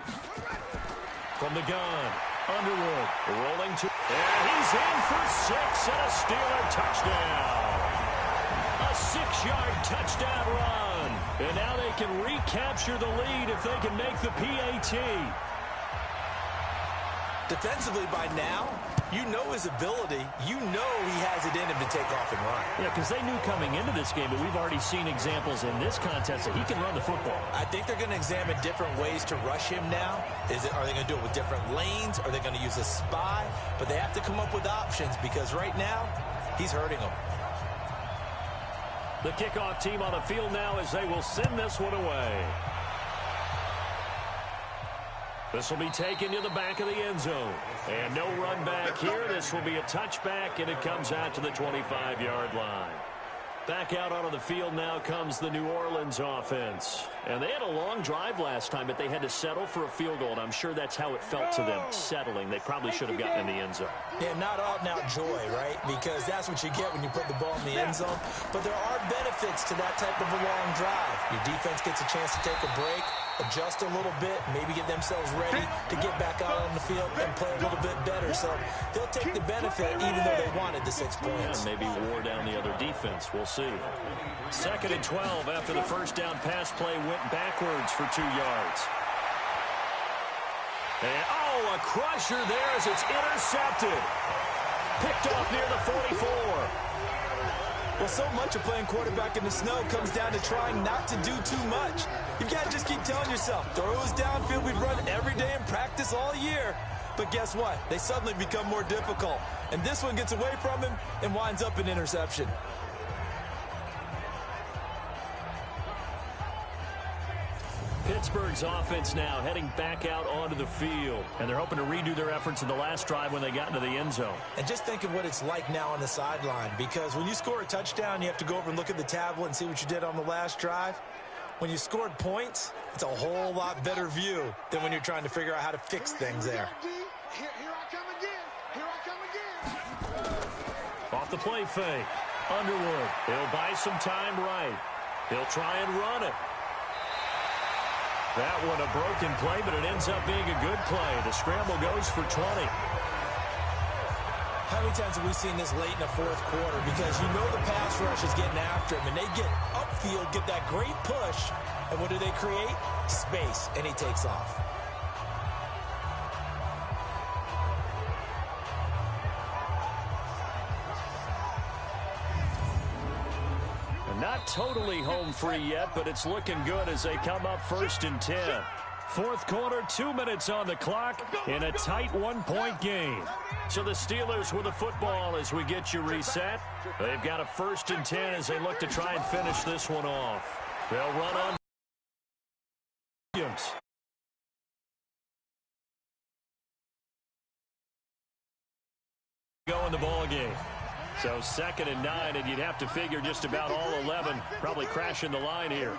From the gun, Underwood rolling to, and he's in for 6 and a Steeler touchdown. A 6-yard touchdown run. And now they can recapture the lead if they can make the PAT. Defensively by now, you know his ability. You know he has it in him to take off and run. Yeah, because they knew coming into this game, but we've already seen examples in this contest that he can run the football. I think they're going to examine different ways to rush him now. Are they going to do it with different lanes? Are they going to use a spy? But they have to come up with options because right now, he's hurting them. The kickoff team on the field now as they will send this one away. This will be taken to the back of the end zone. And no run back here. This will be a touchback, and it comes out to the 25-yard line. Back out onto the field now comes the New Orleans offense. And they had a long drive last time, but they had to settle for a field goal. And I'm sure that's how it felt to them, settling. They probably should have gotten in the end zone. Yeah, not out and out joy, right? Because that's what you get when you put the ball in the end zone. But there are benefits to that type of a long drive. Your defense gets a chance to take a break, adjust a little bit, maybe get themselves ready to get back out on the field and play a little bit better. So they'll take the benefit even though they wanted the 6 points. Yeah, maybe wore down the other defense. We'll see. 2nd and 12 after the first down pass play went backwards for 2 yards. And, oh, a crusher there as it's intercepted. Picked off near the 44. Well, so much of playing quarterback in the snow comes down to trying not to do too much. You've got to just keep telling yourself, throws downfield we've run every day in practice all year. But guess what? They suddenly become more difficult. And this one gets away from him and winds up an interception. Pittsburgh's offense now heading back out onto the field. And they're hoping to redo their efforts in the last drive when they got into the end zone. And just think of what it's like now on the sideline. Because when you score a touchdown, you have to go over and look at the tablet and see what you did on the last drive. When you scored points, it's a whole lot better view than when you're trying to figure out how to fix things there. Here I come again. Here I come again. Off the play fake. Underwood. He'll buy some time right. He'll try and run it. That one a broken play, but it ends up being a good play. The scramble goes for 20. How many times have we seen this late in the fourth quarter? Because you know the pass rush is getting after him, and they get upfield, get that great push, and what do they create? Space, and he takes off. Not totally home free yet, but it's looking good as they come up 1st and 10. Fourth quarter, 2 minutes on the clock in a tight 1-point game. So the Steelers with the football as we get you reset. They've got a 1st and 10 as they look to try and finish this one off. They'll run on Williams. Go in the ball game. So 2nd and 9, and you'd have to figure just about all 11 probably crashing the line here.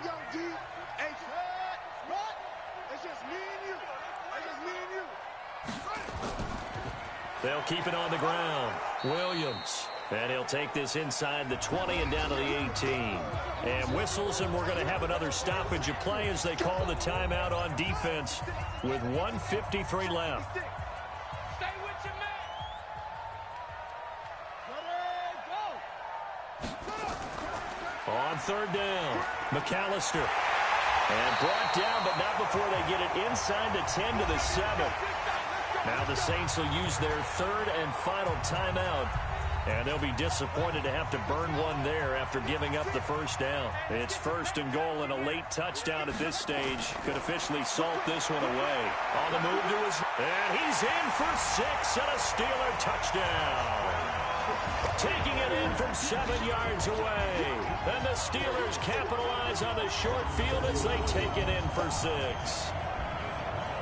They'll keep it on the ground. Williams. And he'll take this inside the 20 and down to the 18. And whistles, and we're going to have another stoppage of play as they call the timeout on defense with 1:53 left. On 3rd down, McAllister. And brought down, but not before they get it inside the 10 to the 7. Now the Saints will use their 3rd and final timeout. And they'll be disappointed to have to burn one there after giving up the 1st down. It's 1st and goal, and a late touchdown at this stage could officially salt this one away. On the move to his... And he's in for 6 and a Steeler touchdown. Taking it in from 7 yards away. And the Steelers capitalize on the short field as they take it in for 6.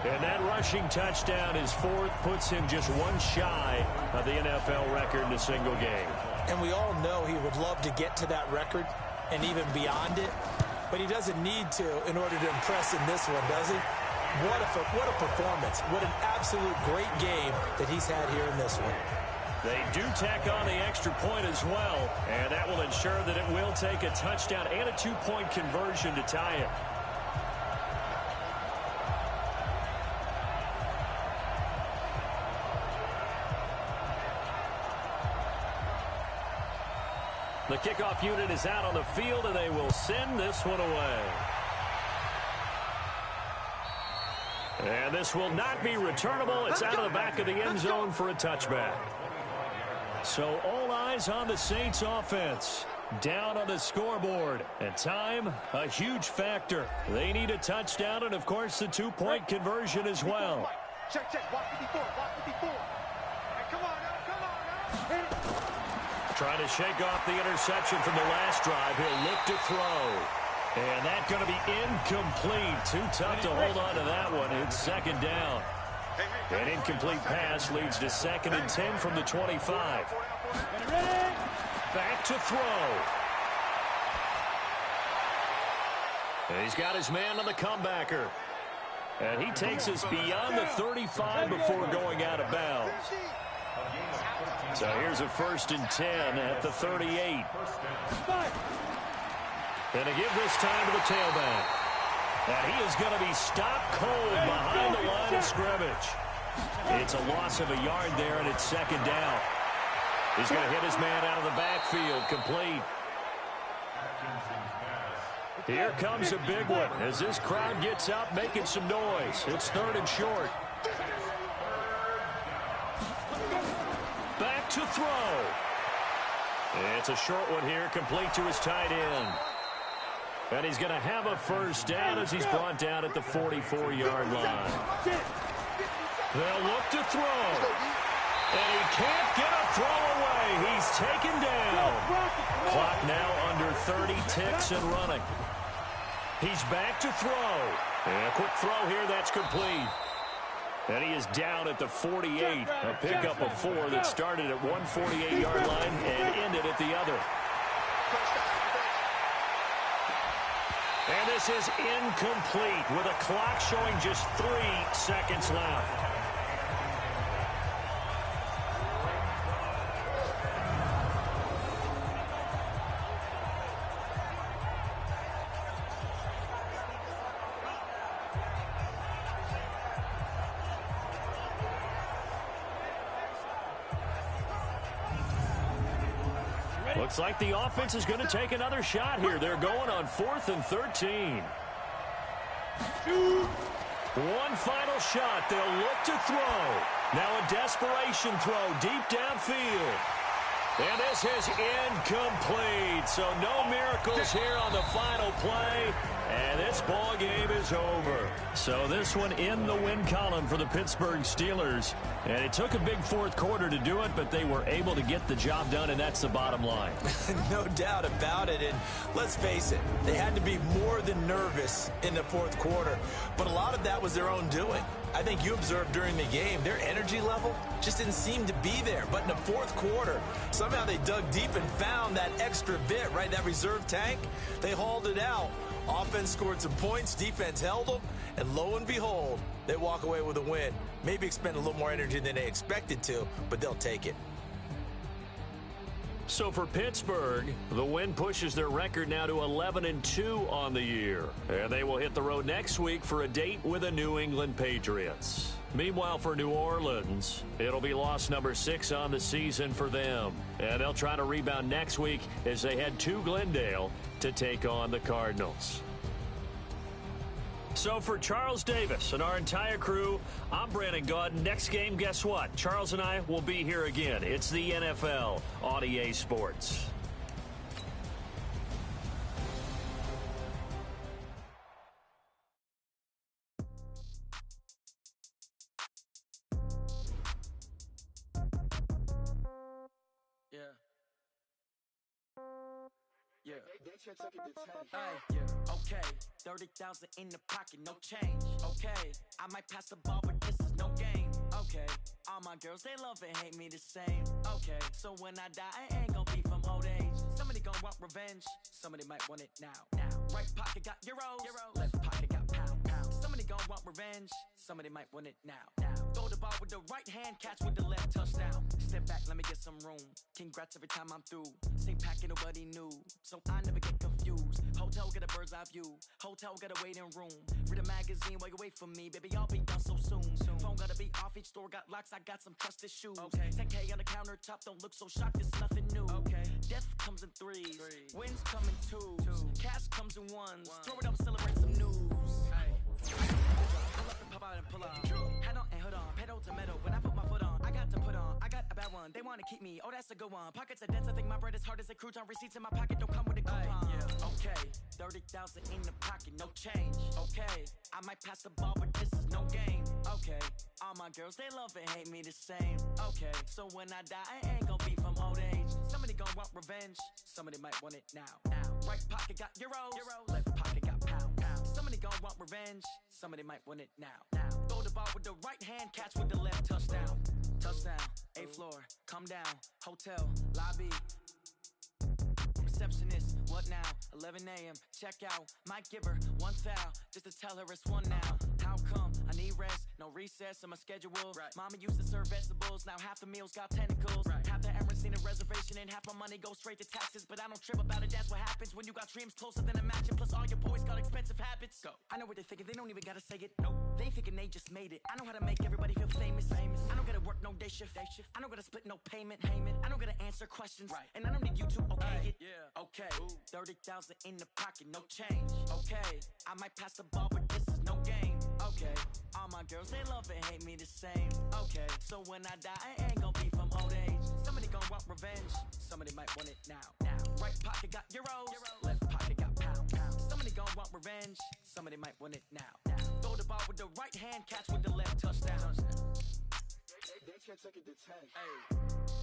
And that rushing touchdown, his 4th, puts him just one shy of the NFL record in a single game. And we all know he would love to get to that record and even beyond it. But he doesn't need to in order to impress in this one, does he? What a performance. What an absolute great game that he's had here in this one. They do tack on the extra point as well, and that will ensure that it will take a touchdown and a 2-point conversion to tie it. The kickoff unit is out on the field, and they will send this one away. And this will not be returnable. It's out of the back of the end zone for a touchback. So all eyes on the Saints offense. Down on the scoreboard. And time, a huge factor. They need a touchdown and, of course, the 2-point conversion as well. Check. Block 54. Hey, come on now. Trying to shake off the interception from the last drive. He'll look to throw. And that's going to be incomplete. Too tough to hold on to that one. It's 2nd down. An incomplete pass leads to 2nd and 10 from the 25. Back to throw. And he's got his man on the comebacker. And he takes us beyond the 35 before going out of bounds. So here's a 1st and 10 at the 38. And to give this time to the tailback. And he is going to be stopped cold behind the line of scrimmage. It's a loss of a yard there, and it's 2nd down. He's going to hit his man out of the backfield, complete. Here comes a big one as this crowd gets up making some noise. It's 3rd and short. Back to throw. It's a short one here, complete to his tight end. And he's going to have a 1st down as he's brought down at the 44-yard line. They'll look to throw. And he can't get a throw away. He's taken down. Clock now under 30 ticks and running. He's back to throw. And a quick throw here, that's complete. And he is down at the 48. A pickup of 4 that started at one 48-yard line and ended at the other. And this is incomplete with a clock showing just 3 seconds left. Looks like the offense is going to take another shot here. They're going on 4th and 13. One final shot. They'll look to throw. Now a desperation throw deep downfield. And this is incomplete. So no miracles here on the final play. And this ball game is over. So this one in the win column for the Pittsburgh Steelers. And it took a big 4th quarter to do it, but they were able to get the job done, and that's the bottom line. No doubt about it. And let's face it, they had to be more than nervous in the 4th quarter. But a lot of that was their own doing. I think you observed during the game, their energy level just didn't seem to be there. But in the 4th quarter, somehow they dug deep and found that extra bit, right, that reserve tank. They hauled it out. Offense scored some points, defense held them, and lo and behold, they walk away with a win. Maybe expend a little more energy than they expected to, but they'll take it. So for Pittsburgh, the win pushes their record now to 11-2 on the year. And they will hit the road next week for a date with the New England Patriots. Meanwhile, for New Orleans, it'll be loss number 6 on the season for them. And they'll try to rebound next week as they head to Glendale to take on the Cardinals. So for Charles Davis and our entire crew, I'm Brandon Gaudin. Next game, guess what? Charles and I will be here again. It's the NFL on EA Sports. Okay, 30,000 in the pocket, no change. Okay, I might pass the ball, but this is no game. Okay, all my girls, they love and hate me the same. Okay, so when I die, I ain't gonna be from old age. Somebody gonna want revenge, somebody might want it now. Right pocket got euros, left pocket got pound. Somebody gonna want revenge, somebody might want it now. Throw the ball with the right hand, catch with the left, touchdown. Step back, let me get some room. Congrats every time I'm through. Same packet, nobody knew, so I never get confused. Hotel got a bird's eye view. Hotel got a waiting room. Read a magazine while you wait for me. Baby, I'll be done so soon. Phone gotta be off, each store got locks. I got some trusted shoes. Okay. 10K on the countertop, don't look so shocked, it's nothing new. Okay. Death comes in threes. Wins come in twos. Cash comes in ones. Throw it up, celebrate some news. Pull up and pop out and pull out. Head on and hood on. Pedal to metal. When I put my foot on, I got to put on. I got a bad one. They want to keep me. Oh, that's a good one. Pockets are dense. I think my bread is hard as a crouton. Receipts in my pocket don't come with a coupon. Okay. 30,000 in the pocket, no change. Okay. I might pass the ball, but this is no game. Okay. All my girls, they love and hate me the same. Okay. So when I die, I ain't gonna be from old age. Somebody gonna want revenge. Somebody might want it now. Right pocket got euros. Left pocket got pound. Somebody gonna want revenge. Somebody might want it now. Throw the ball with the right hand, catch with the left, touchdown. Touchdown, 8th floor, come down, hotel, lobby. receptionist. What now? 11 a.m. Check out. Might give her one foul just to tell her it's one now. How come? I need rest. No recess in my schedule. Right. Mama used to serve vegetables. Now half the meals got tentacles. Right. Half the errands need a reservation and half my money goes straight to taxes. But I don't trip about it. That's what happens when you got dreams closer than a match. Plus all your boys got expensive habits. Go. I know what they're thinking. They don't even gotta say it. Nope. They thinking they just made it. I know how to make everybody feel famous. I don't gotta work no day shift. I don't gotta split no payment. I don't gotta answer questions. Right. And I don't need you to okay it. Yeah. Okay. 30,000 in the pocket, no change. Okay. I might pass the ball, but this is no game. Okay. All my girls, they love and hate me the same. Okay. So when I die, I ain't gonna be from old age. Somebody gonna want revenge. Somebody might want it now. Right pocket got euros. Left pocket got pounds. Somebody gonna want revenge. Somebody might want it now. Throw the ball with the right hand, catch with the left, touchdown. They can't take it to 10. Hey.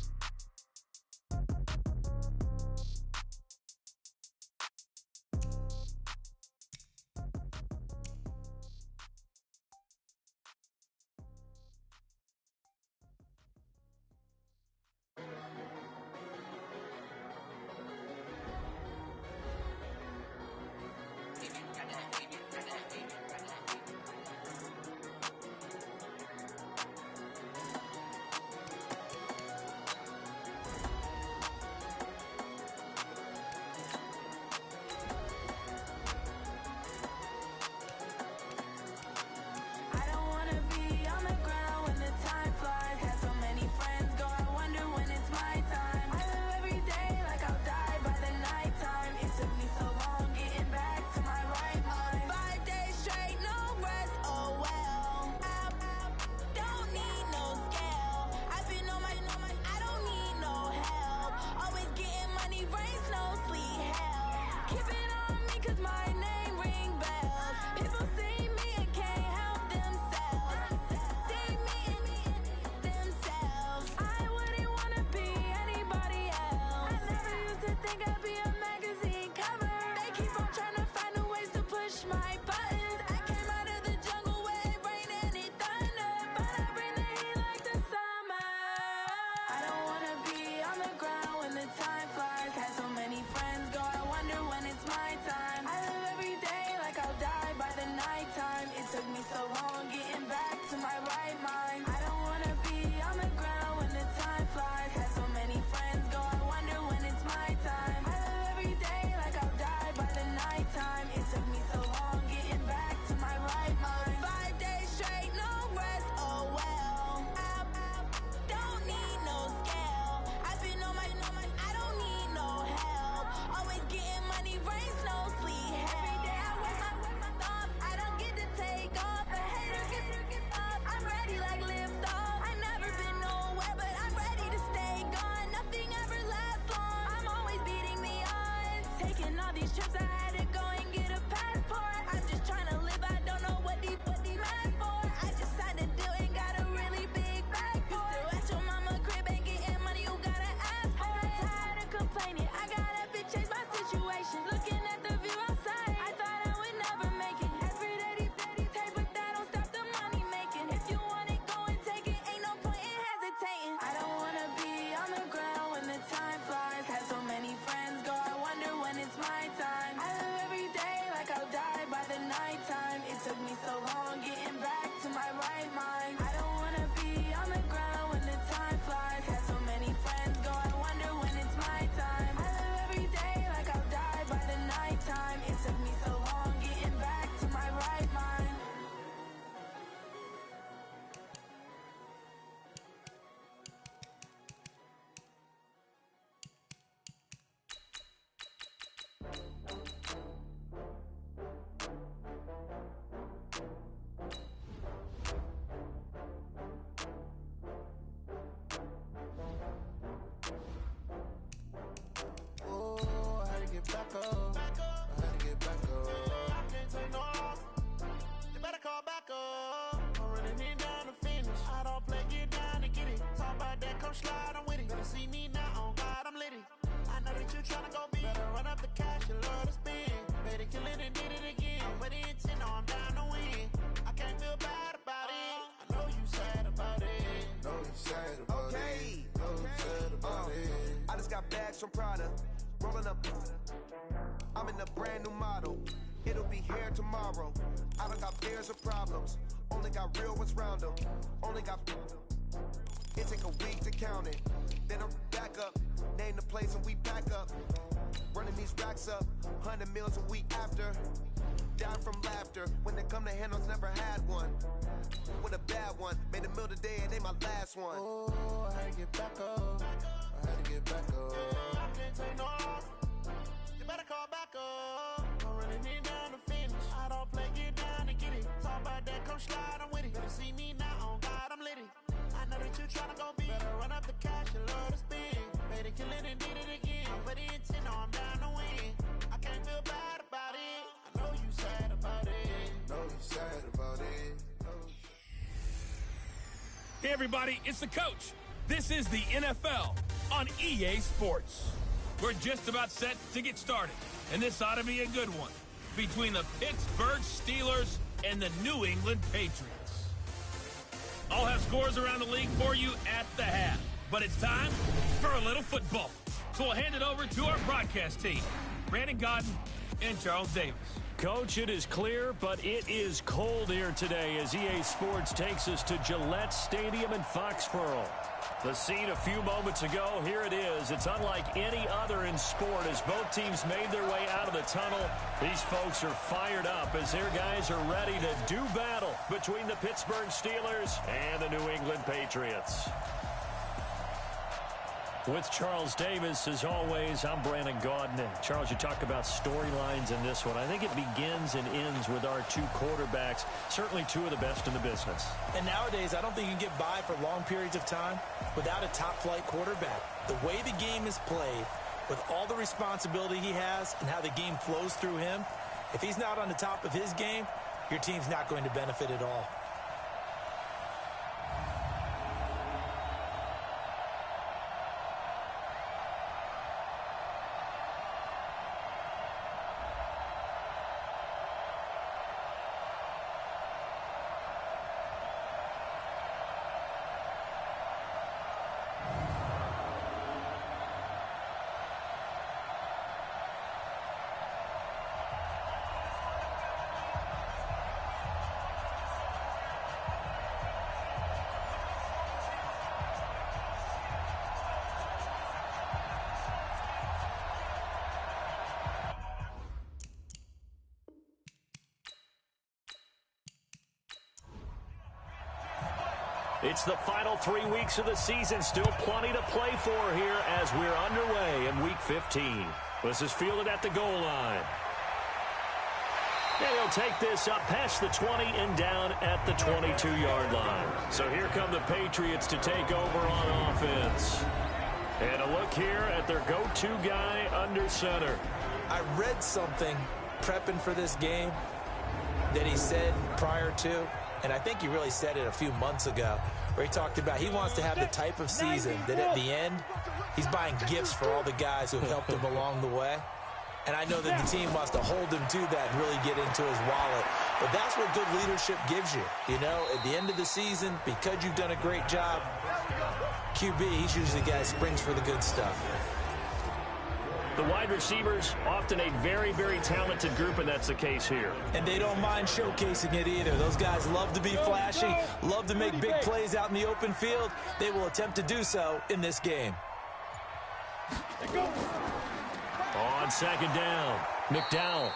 pulling up. I'm in a brand new model. It'll be here tomorrow. I don't got fears or problems. Only got real ones round them. Only got. It take a week to count it. Then I'm back up. Name the place and we pack up. Running these racks up. 100 meals a week after. Down from laughter. When they come to handles, never had one. With a bad one. Made a meal today and ain't my last one. Oh, I had to get back up. I had to get back up. I can't take no loss. You better call back up. I'm running it down to finish. I don't play, get down and get it. Talk about that, come slide, I'm with it. Better see me now, on God, I'm lit it. I know that you tryna go big. Better run up the cash, you love to spin. Made it, kill it, and did it again. But the intent, no, I'm down to win. I can't feel bad about it. I know you sad about it. Know you sad about it. Hey, everybody, it's the coach. This is the NFL on EA Sports. We're just about set to get started, and this ought to be a good one between the Pittsburgh Steelers and the New England Patriots. I'll have scores around the league for you at the half, but it's time for a little football. So we'll hand it over to our broadcast team, Brandon Godden and Charles Davis. Coach, it is clear, but it is cold here today as EA Sports takes us to Gillette Stadium in Foxborough. The scene a few moments ago, here it is. It's unlike any other in sport as both teams made their way out of the tunnel. These folks are fired up as their guys are ready to do battle between the Pittsburgh Steelers and the New England Patriots. With Charles Davis, as always, I'm Brandon Gaudin. Charles, you talk about storylines in this one. I think it begins and ends with our two quarterbacks, certainly two of the best in the business. And nowadays, I don't think you can get by for long periods of time without a top-flight quarterback. The way the game is played, with all the responsibility he has and how the game flows through him, if he's not on the top of his game, your team's not going to benefit at all. It's the final 3 weeks of the season. Still plenty to play for here as we're underway in Week 15. This is fielded at the goal line. And he'll take this up past the 20 and down at the 22-yard line. So here come the Patriots to take over on offense. And a look here at their go-to guy under center. I read something prepping for this game that he said prior to, and I think he really said it a few months ago, where he talked about he wants to have the type of season that at the end, he's buying gifts for all the guys who have helped him along the way. And I know that the team wants to hold him to that and really get into his wallet. But that's what good leadership gives you. You know, at the end of the season, because you've done a great job, QB, he's usually the guy who springs for the good stuff. The wide receivers, often a very, very talented group, and that's the case here. And they don't mind showcasing it either. Those guys love to be flashy, love to make big plays out in the open field. They will attempt to do so in this game. On second down, McDowell.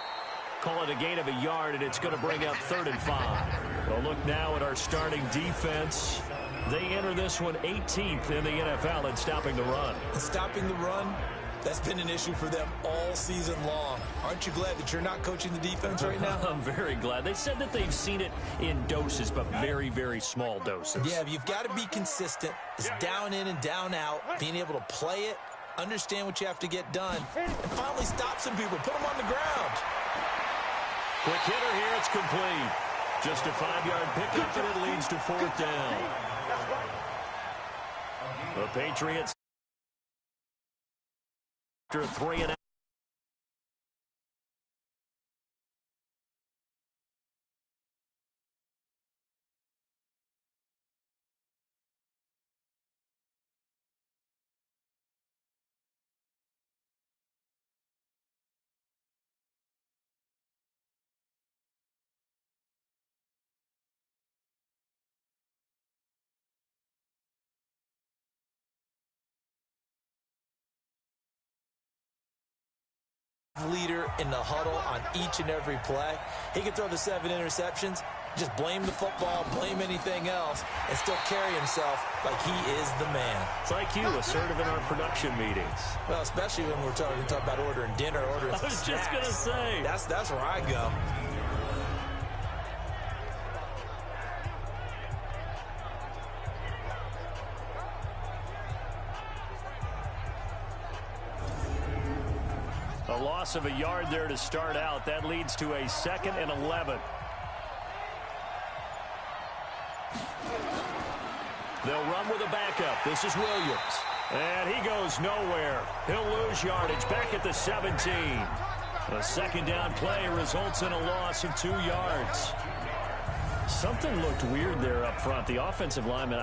Call it a gain of a yard, and it's going to bring up 3rd and 5. Well, look now at our starting defense. They enter this one 18th in the NFL in stopping the run. Stopping the run, that's been an issue for them all season long. Aren't you glad that you're not coaching the defense right now? I'm very glad. They said that they've seen it in doses, but very, very small doses. Yeah, you've got to be consistent. It's down in and down out, being able to play it, understand what you have to get done, and finally stop some people, put them on the ground. Quick hitter here, it's complete. Just a 5-yard pickup, and it leads to 4th down. The Patriots after 3 and leader in the huddle on each and every play. He can throw the 7 interceptions, just blame the football, blame anything else, and still carry himself like he is the man. It's like you, assertive in our production meetings. Well, especially when we're talking about ordering dinner, ordering I was just going to say. That's where I go. A loss of a yard there to start out. That leads to a 2nd and 11. They'll run with a backup. This is Williams. And he goes nowhere. He'll lose yardage back at the 17. A 2nd down play results in a loss of 2 yards. Something looked weird there up front. The offensive linemen,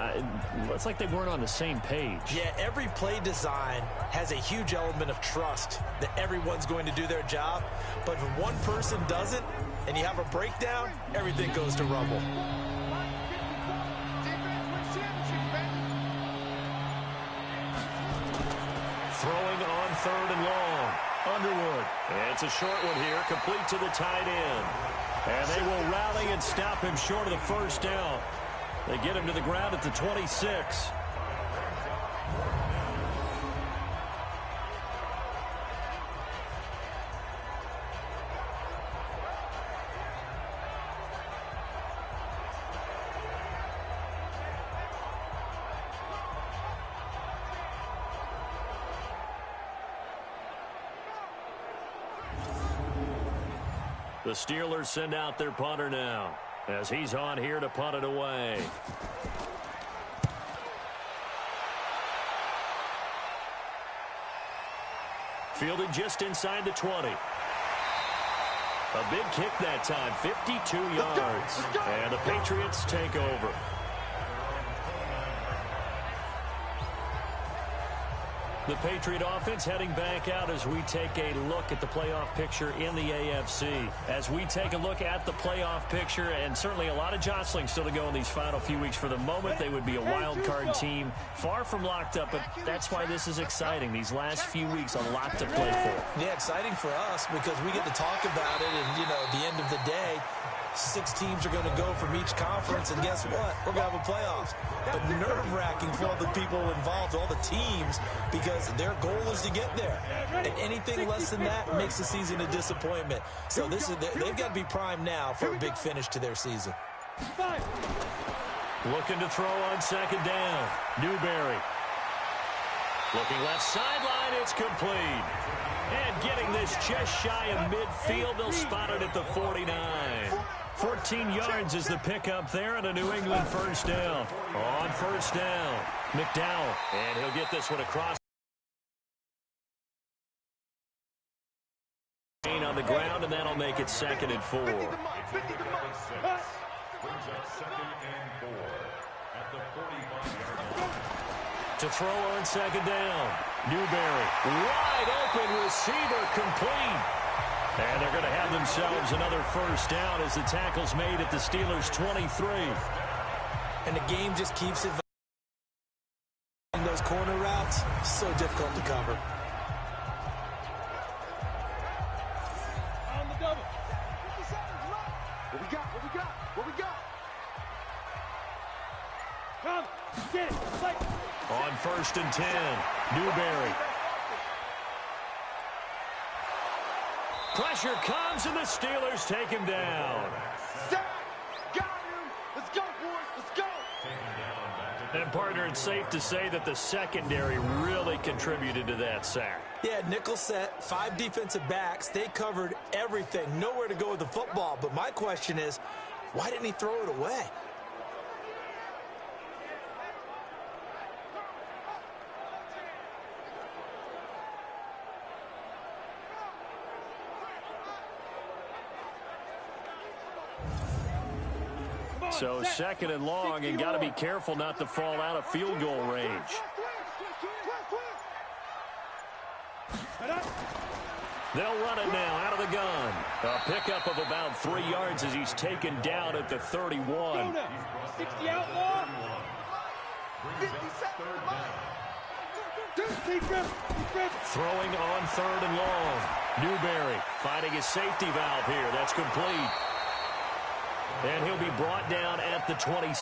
it's like they weren't on the same page. Yeah, every play design has a huge element of trust that everyone's going to do their job. But if one person doesn't and you have a breakdown, everything goes to rubble. Throwing on 3rd and long. Underwood. And it's a short one here, complete to the tight end. And they will rally and stop him short of the 1st down. They get him to the ground at the 26. The Steelers send out their punter now as he's on here to punt it away. Fielded just inside the 20. A big kick that time, 52 yards. And the Patriots take over. The Patriot offense heading back out as we take a look at the playoff picture in the AFC. As we take a look at the playoff picture, and certainly a lot of jostling still to go in these final few weeks. For the moment, they would be a wild card team, far from locked up, but that's why this is exciting. These last few weeks, a lot to play for. Yeah, exciting for us because we get to talk about it, and, you know, at the end of the day, 6 teams are going to go from each conference, and guess what? We're going to have a playoffs. But nerve-wracking for all the people involved, all the teams, because their goal is to get there. And anything less than that makes the season a disappointment. So they've got to be primed now for a big finish to their season. Looking to throw on 2nd down. Newberry. Looking left sideline, it's complete. And getting this just shy of midfield, they'll spot it at the 49. 14 yards is the pickup there, and a New England 1st down. On 1st down, McDowell, and he'll get this one across. On the ground, and that'll make it 2nd and 4. Brings up 2nd and 4 at the 45-yard line. To throw on 2nd down, Newberry, wide open receiver, complete. And they're going to have themselves another 1st down as the tackle's made at the Steelers' 23. And the game just keeps it. Those corner routes, so difficult to cover. On the double. 50 seconds left. What we got? What we got? What we got? Come. Get it. Fight. On 1st and 10, Newberry. Pressure comes, and the Steelers take him down. Sack. Got him. Let's go, boys. Let's go. And, partner, it's safe to say that the secondary really contributed to that sack. Yeah, nickel set, 5 defensive backs. They covered everything. Nowhere to go with the football. But my question is, why didn't he throw it away? So 2nd and long, and got to be careful not to fall out of field goal range. They'll run it now out of the gun. A pickup of about 3 yards as he's taken down at the 31. 60 outlaw. 50 seconds. Throwing on 3rd and long. Newberry finding his safety valve here. That's complete. And he'll be brought down at the 20.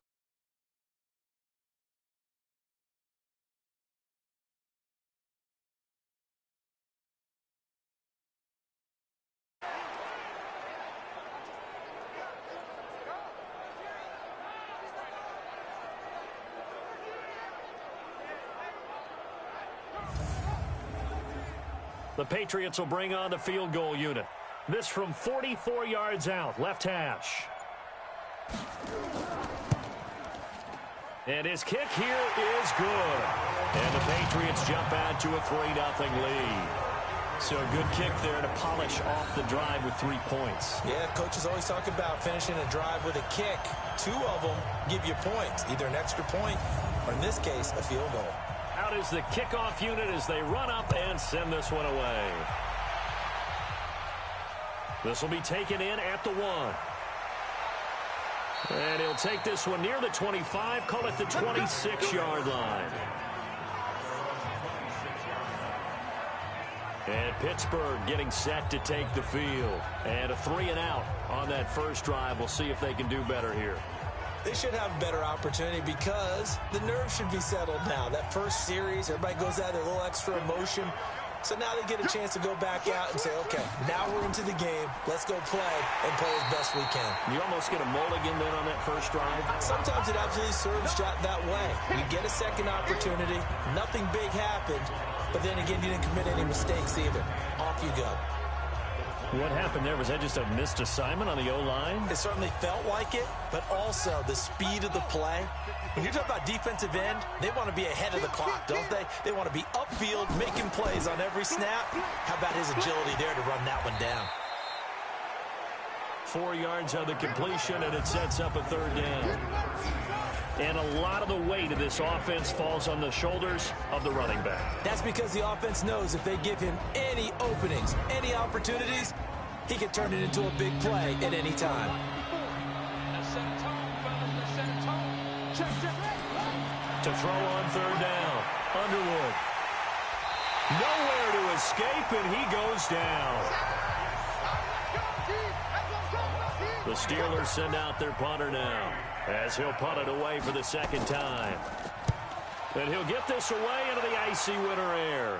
The Patriots will bring on the field goal unit. This from 44 yards out, left hash. And his kick here is good. And the Patriots jump out to a 3-0 lead. So a good kick there to polish off the drive with 3 points. Yeah, coaches always talk about finishing a drive with a kick. 2 of them give you points, either an extra point or, in this case, a field goal. Out is the kickoff unit as they run up and send this one away. This will be taken in at the 1. And he'll take this one near the 25, call it the 26-yard line. And Pittsburgh getting set to take the field. And a 3-and-out on that first drive. We'll see if they can do better here. They should have a better opportunity because the nerves should be settled now. That first series, everybody goes out there, a little extra emotion. So now they get a chance to go back out and say, okay, now we're into the game. Let's go play and play as best we can. You almost get a mulligan then on that first drive? Sometimes it absolutely serves that way. You get a second opportunity. Nothing big happened. But then again, you didn't commit any mistakes either. Off you go. What happened there? Was that just a missed assignment on the O-line? It certainly felt like it, but also the speed of the play. When you're talking about defensive end, they want to be ahead of the clock, don't they? They want to be upfield, making plays on every snap. How about his agility there to run that one down? 4 yards on the completion, and it sets up a 3rd down. And a lot of the weight of this offense falls on the shoulders of the running back. That's because the offense knows if they give him any openings, any opportunities, he can turn it into a big play at any time. To throw on 3rd down, Underwood. Nowhere to escape, and he goes down. The Steelers send out their punter now, as he'll punt it away for the 2nd time. And he'll get this away into the icy winter air.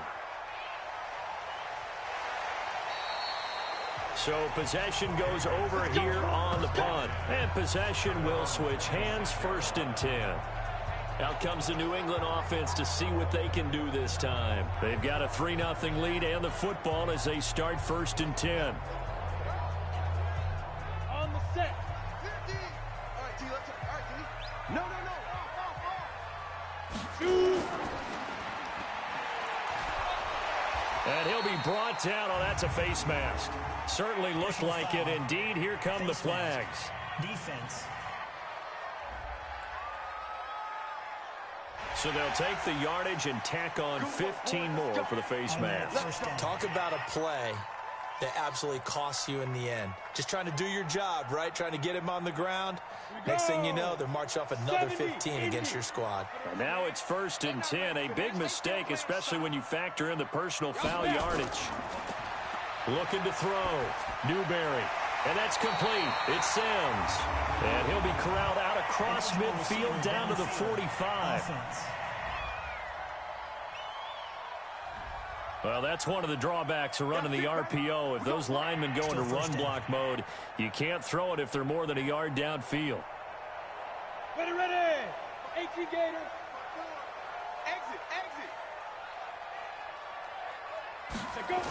So possession goes over here on the punt. And possession will switch hands, 1st and 10. Out comes the New England offense to see what they can do this time. They've got a 3-0 lead and the football as they start 1st and 10. On the set. 50. All right, D, let's all right, D. No. Shoot. And he'll be brought down. Oh, that's a face mask. Certainly looked like it. Indeed, here come the flags. Defense. So they'll take the yardage and tack on 15 more for the face mask. Talk about a play that absolutely costs you in the end. Just trying to do your job, right? Trying to get him on the ground. Next thing you know, they're marching off another 15 against your squad. And now it's 1st and 10. A big mistake, especially when you factor in the personal foul yardage. Looking to throw. Newberry. And that's complete. It's Sims. And he'll be corralled out across midfield down to the 45. Well, that's one of the drawbacks of running the RPO. If those linemen go into run block mode, you can't throw it if they're more than a yard downfield. Ready. 18 Gator. Exit. Go.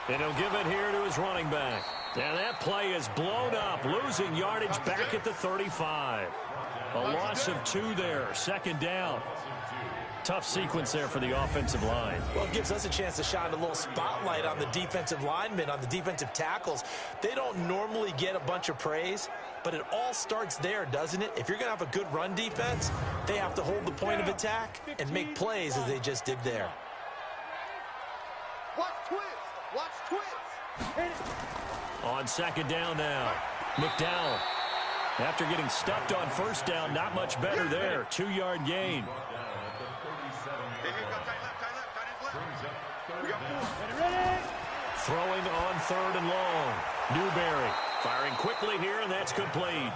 And he'll give it here to his running back. And that play is blown up, losing yardage back at the 35. A loss of 2 there, 2nd down. Tough sequence there for the offensive line. Well, it gives us a chance to shine a little spotlight on the defensive linemen, on the defensive tackles. They don't normally get a bunch of praise, but it all starts there, doesn't it? If you're going to have a good run defense, they have to hold the point of attack and make plays as they just did there. Watch twist. On 2nd down now, McDowell. After getting stuffed on 1st down, not much better there. 2-yard gain. Throwing on 3rd and long. Newberry firing quickly here, and that's complete.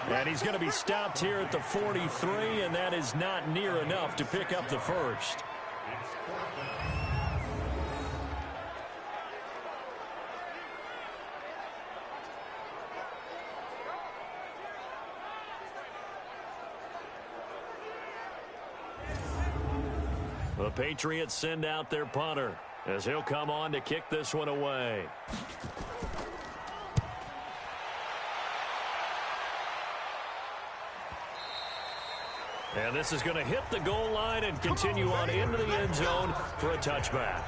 And he's going to be stopped here at the 43, and that is not near enough to pick up the first. The Patriots send out their punter as he'll come on to kick this one away. And this is going to hit the goal line and continue on into the end zone for a touchback.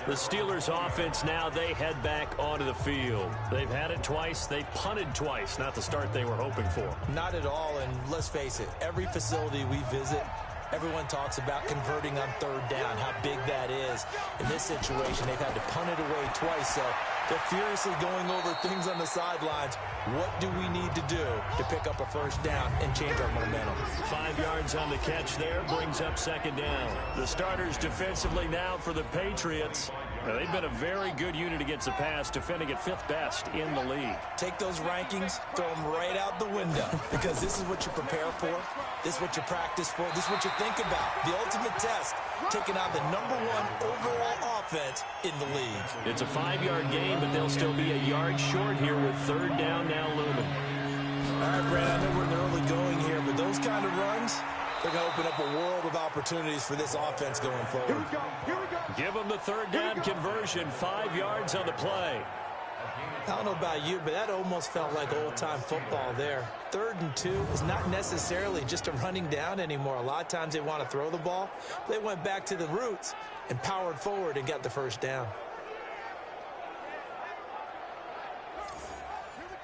The Steelers offense now, they head back onto the field. They've had it twice. They've punted twice. Not the start they were hoping for. Not at all, and let's face it, every facility we visit, everyone talks about converting on 3rd down, how big that is. In this situation, they've had to punt it away twice, so they're furiously going over things on the sidelines. What do we need to do to pick up a first down and change our momentum? 5 yards on the catch there brings up 2nd down. The starters defensively now for the Patriots. Now, they've been a very good unit against the pass, defending at 5th best in the league. Take those rankings, throw them right out the window, because this is what you prepare for. This is what you practice for. This is what you think about. The ultimate test, taking out the #1 overall offense in the league. It's a 5-yard gain, but they'll still be a yard short here with 3rd down now looming. All right, Brad, I know we're in the early going here, but those kind of runs, they're going to open up a world of opportunities for this offense going forward. Here we go. Here we go. Give them the 3rd down conversion, 5 yards on the play. I don't know about you, but that almost felt like old-time football there. 3rd and 2 is not necessarily just a running down anymore. A lot of times they want to throw the ball. They went back to the roots and powered forward and got the first down.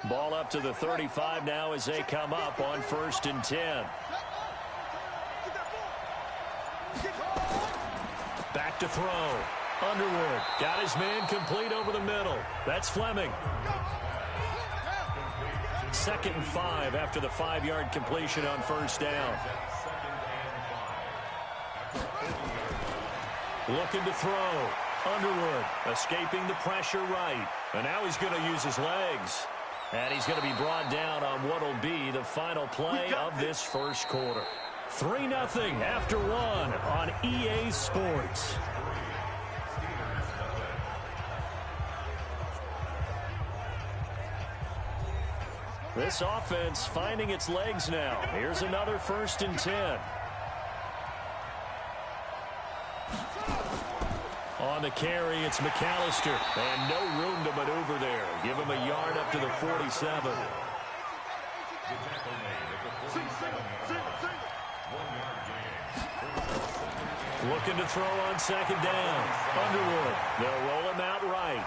Ball up to the 35 now as they come up on 1st and 10. Back to throw. Underwood got his man complete over the middle. That's Fleming. 2nd and 5 after the 5-yard completion on 1st down. Looking to throw. Underwood escaping the pressure right. And now he's going to use his legs. And he's going to be brought down on what will be the final play of this first quarter. 3-0 after 1 on EA Sports. This offense finding its legs now. Here's another 1st and 10. On the carry, it's McAllister. And no room to maneuver there. Give him a yard up to the 47. Looking to throw on 2nd down. Underwood. They'll roll him out right.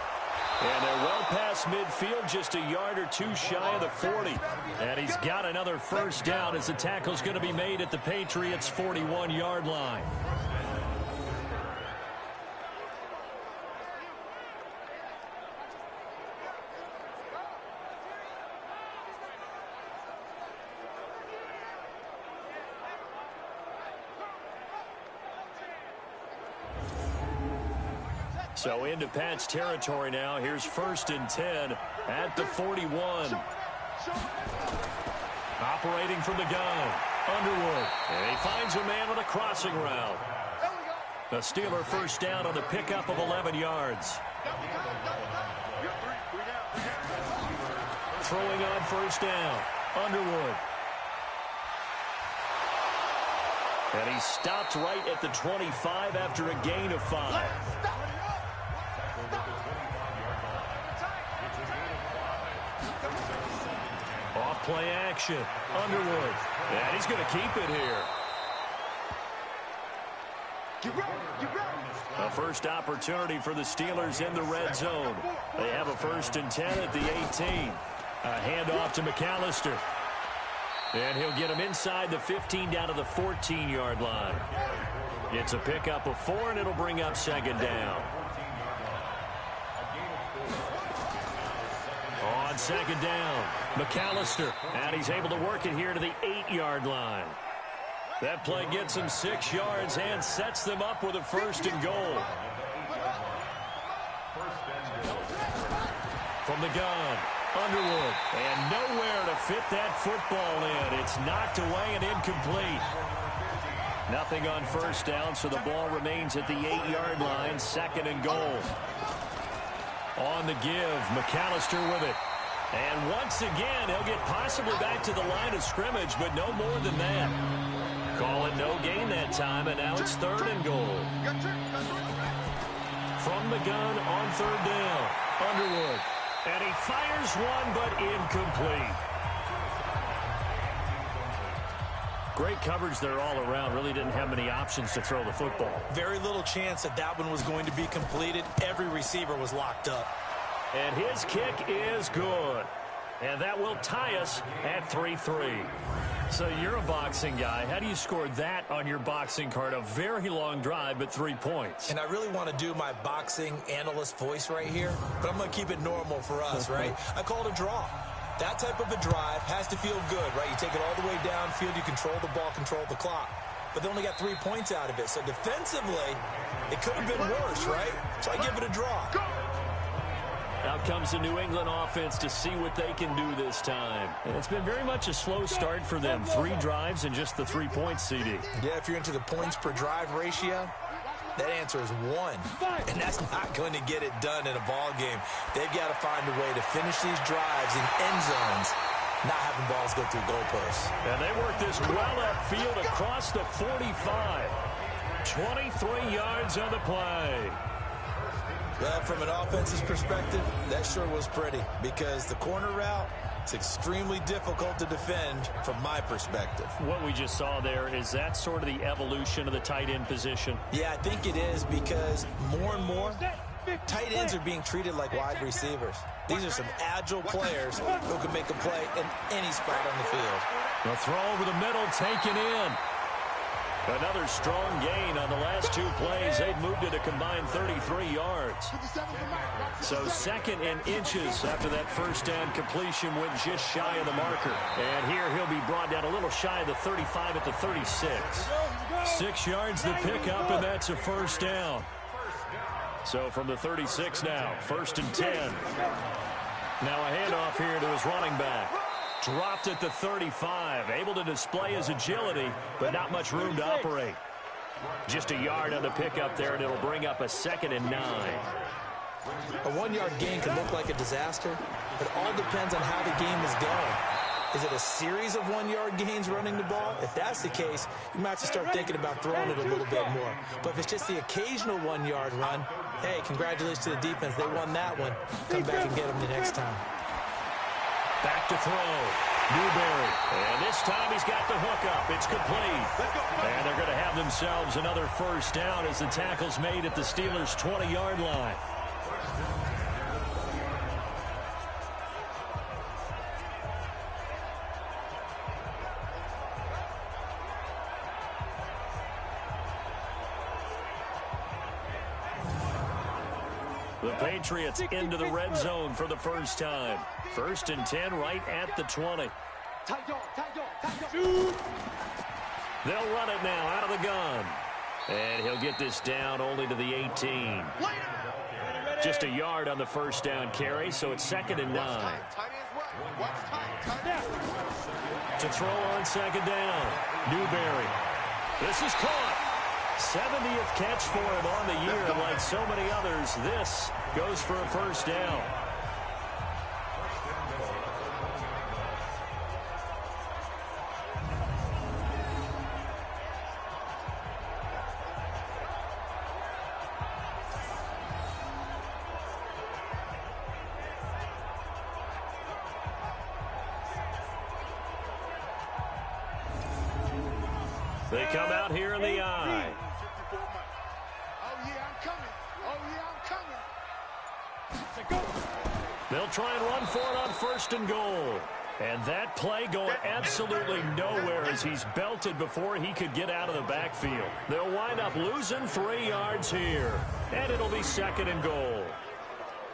And they're well past midfield, just a yard or 2 shy of the 40. And he's got another first down as the tackle's going to be made at the Patriots' 41-yard line. So into Pat's territory now. Here's 1st and 10 at the 41. Operating from the gun. Underwood. And he finds a man with a crossing route. The Steeler first down on the pickup of 11 yards. Throwing on 1st down. Underwood. And he stopped right at the 25 after a gain of 5. Off-play action. Underwood. And he's going to keep it here. A first opportunity for the Steelers in the red zone. They have a 1st and 10 at the 18. A handoff to McAllister. And he'll get him inside the 15 down to the 14-yard line. It's a pickup of 4, and it'll bring up 2nd down. On 2nd down, McAllister. And he's able to work it here to the 8-yard line. That play gets him 6 yards and sets them up with a 1st and goal. from the gun. Underwood. And nowhere to fit that football in. It's knocked away and incomplete. Nothing on first down, so the ball remains at the 8-yard line. 2nd and goal. On the give, McAllister with it. And once again, he'll get possibly back to the line of scrimmage, but no more than that. Call it no gain that time, and now it's 3rd and goal. From the gun on 3rd down, Underwood. And he fires one, but incomplete. Great coverage there all around. Really didn't have many options to throw the football. Very little chance that that one was going to be completed. Every receiver was locked up. And his kick is good. And that will tie us at 3-3. So you're a boxing guy. How do you score that on your boxing card? A very long drive, but 3 points. And I really want to do my boxing analyst voice right here, but I'm going to keep it normal for us, right? I call it a draw. That type of a drive has to feel good, right? You take it all the way downfield, you control the ball, control the clock. But they only got 3 points out of it. So defensively, it could have been worse, right? So I give it a draw. Out comes the New England offense to see what they can do this time. And it's been very much a slow start for them. 3 drives and just the 3 points, CD. Yeah, if you're into the points per drive ratio, that answer is 1. And that's not going to get it done in a ball game. They've got to find a way to finish these drives in end zones, not having balls go through goalposts. And they work this well upfield across the 45. 23 yards on the play. Well, from an offensive perspective, that sure was pretty because the corner route, it's extremely difficult to defend from my perspective. What we just saw there, is that sort of the evolution of the tight end position? Yeah, I think it is because more and more, tight ends are being treated like wide receivers. These are some agile players who can make a play in any spot on the field. The throw over the middle, taken in. Another strong gain on the last 2 plays. They've moved it a combined 33 yards. So 2nd and inches after that first down completion went just shy of the marker. And here he'll be brought down a little shy of the 35 at the 36. 6 yards the pickup, and that's a first down. So from the 36 now, 1st and 10. Now a handoff here to his running back. Dropped at the 35, able to display his agility, but not much room to operate. Just a yard on the pickup there, and it'll bring up a 2nd and 9. A 1-yard gain can look like a disaster. It all depends on how the game is going. Is it a series of 1-yard gains running the ball? If that's the case, you might have to start thinking about throwing it a little bit more. But if it's just the occasional 1-yard run, hey, congratulations to the defense. They won that one. Come back and get them the next time. Back to throw. Newberry. And this time he's got the hook up. It's complete. And they're going to have themselves another first down as the tackle's made at the Steelers' 20-yard line. The Patriots into the red zone for the first time. 1st and 10 right at the 20. They'll run it now out of the gun. And he'll get this down only to the 18. Just a yard on the first down carry, so it's 2nd and 9. To throw on 2nd down. Newberry. This is caught. 70th catch for him on the year, and like so many others, this goes for a first down. They come out here in the eye. They'll try and run for it on 1st and goal. And that play going absolutely nowhere as he's belted before he could get out of the backfield. They'll wind up losing 3 yards here. And it'll be 2nd and goal.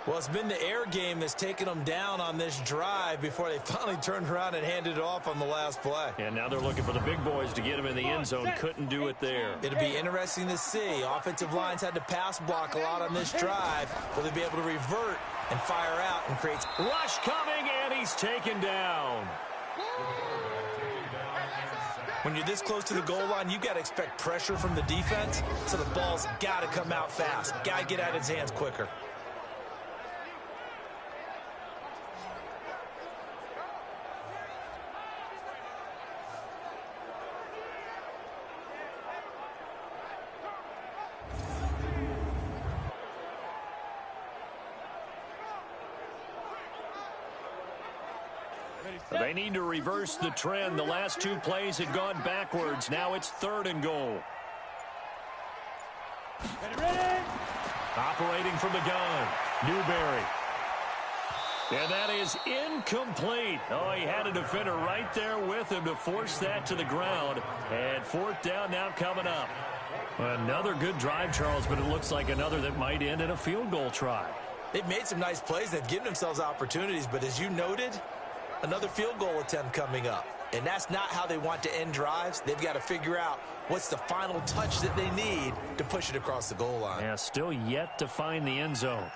Well, it's been the air game that's taken them down on this drive before they finally turned around and handed it off on the last play. And now they're looking for the big boys to get him in the end zone. Couldn't do it there. It'll be interesting to see. Offensive lines had to pass block a lot on this drive. Will they be able to revert and fire out and creates. Rush coming, and he's taken down. When you're this close to the goal line, you got to expect pressure from the defense, so the ball's got to come out fast. Got to get out of his hands quicker. They need to reverse the trend. The last two plays had gone backwards. Now it's 3rd and goal. Operating from the gun, Newberry. And that is incomplete. Oh, he had a defender right there with him to force that to the ground. And 4th down now coming up. Another good drive, Charles, but it looks like another that might end in a field goal try. They've made some nice plays. They've given themselves opportunities, but as you noted, another field goal attempt coming up. And that's not how they want to end drives. They've got to figure out what's the final touch that they need to push it across the goal line. Yeah, still yet to find the end zone.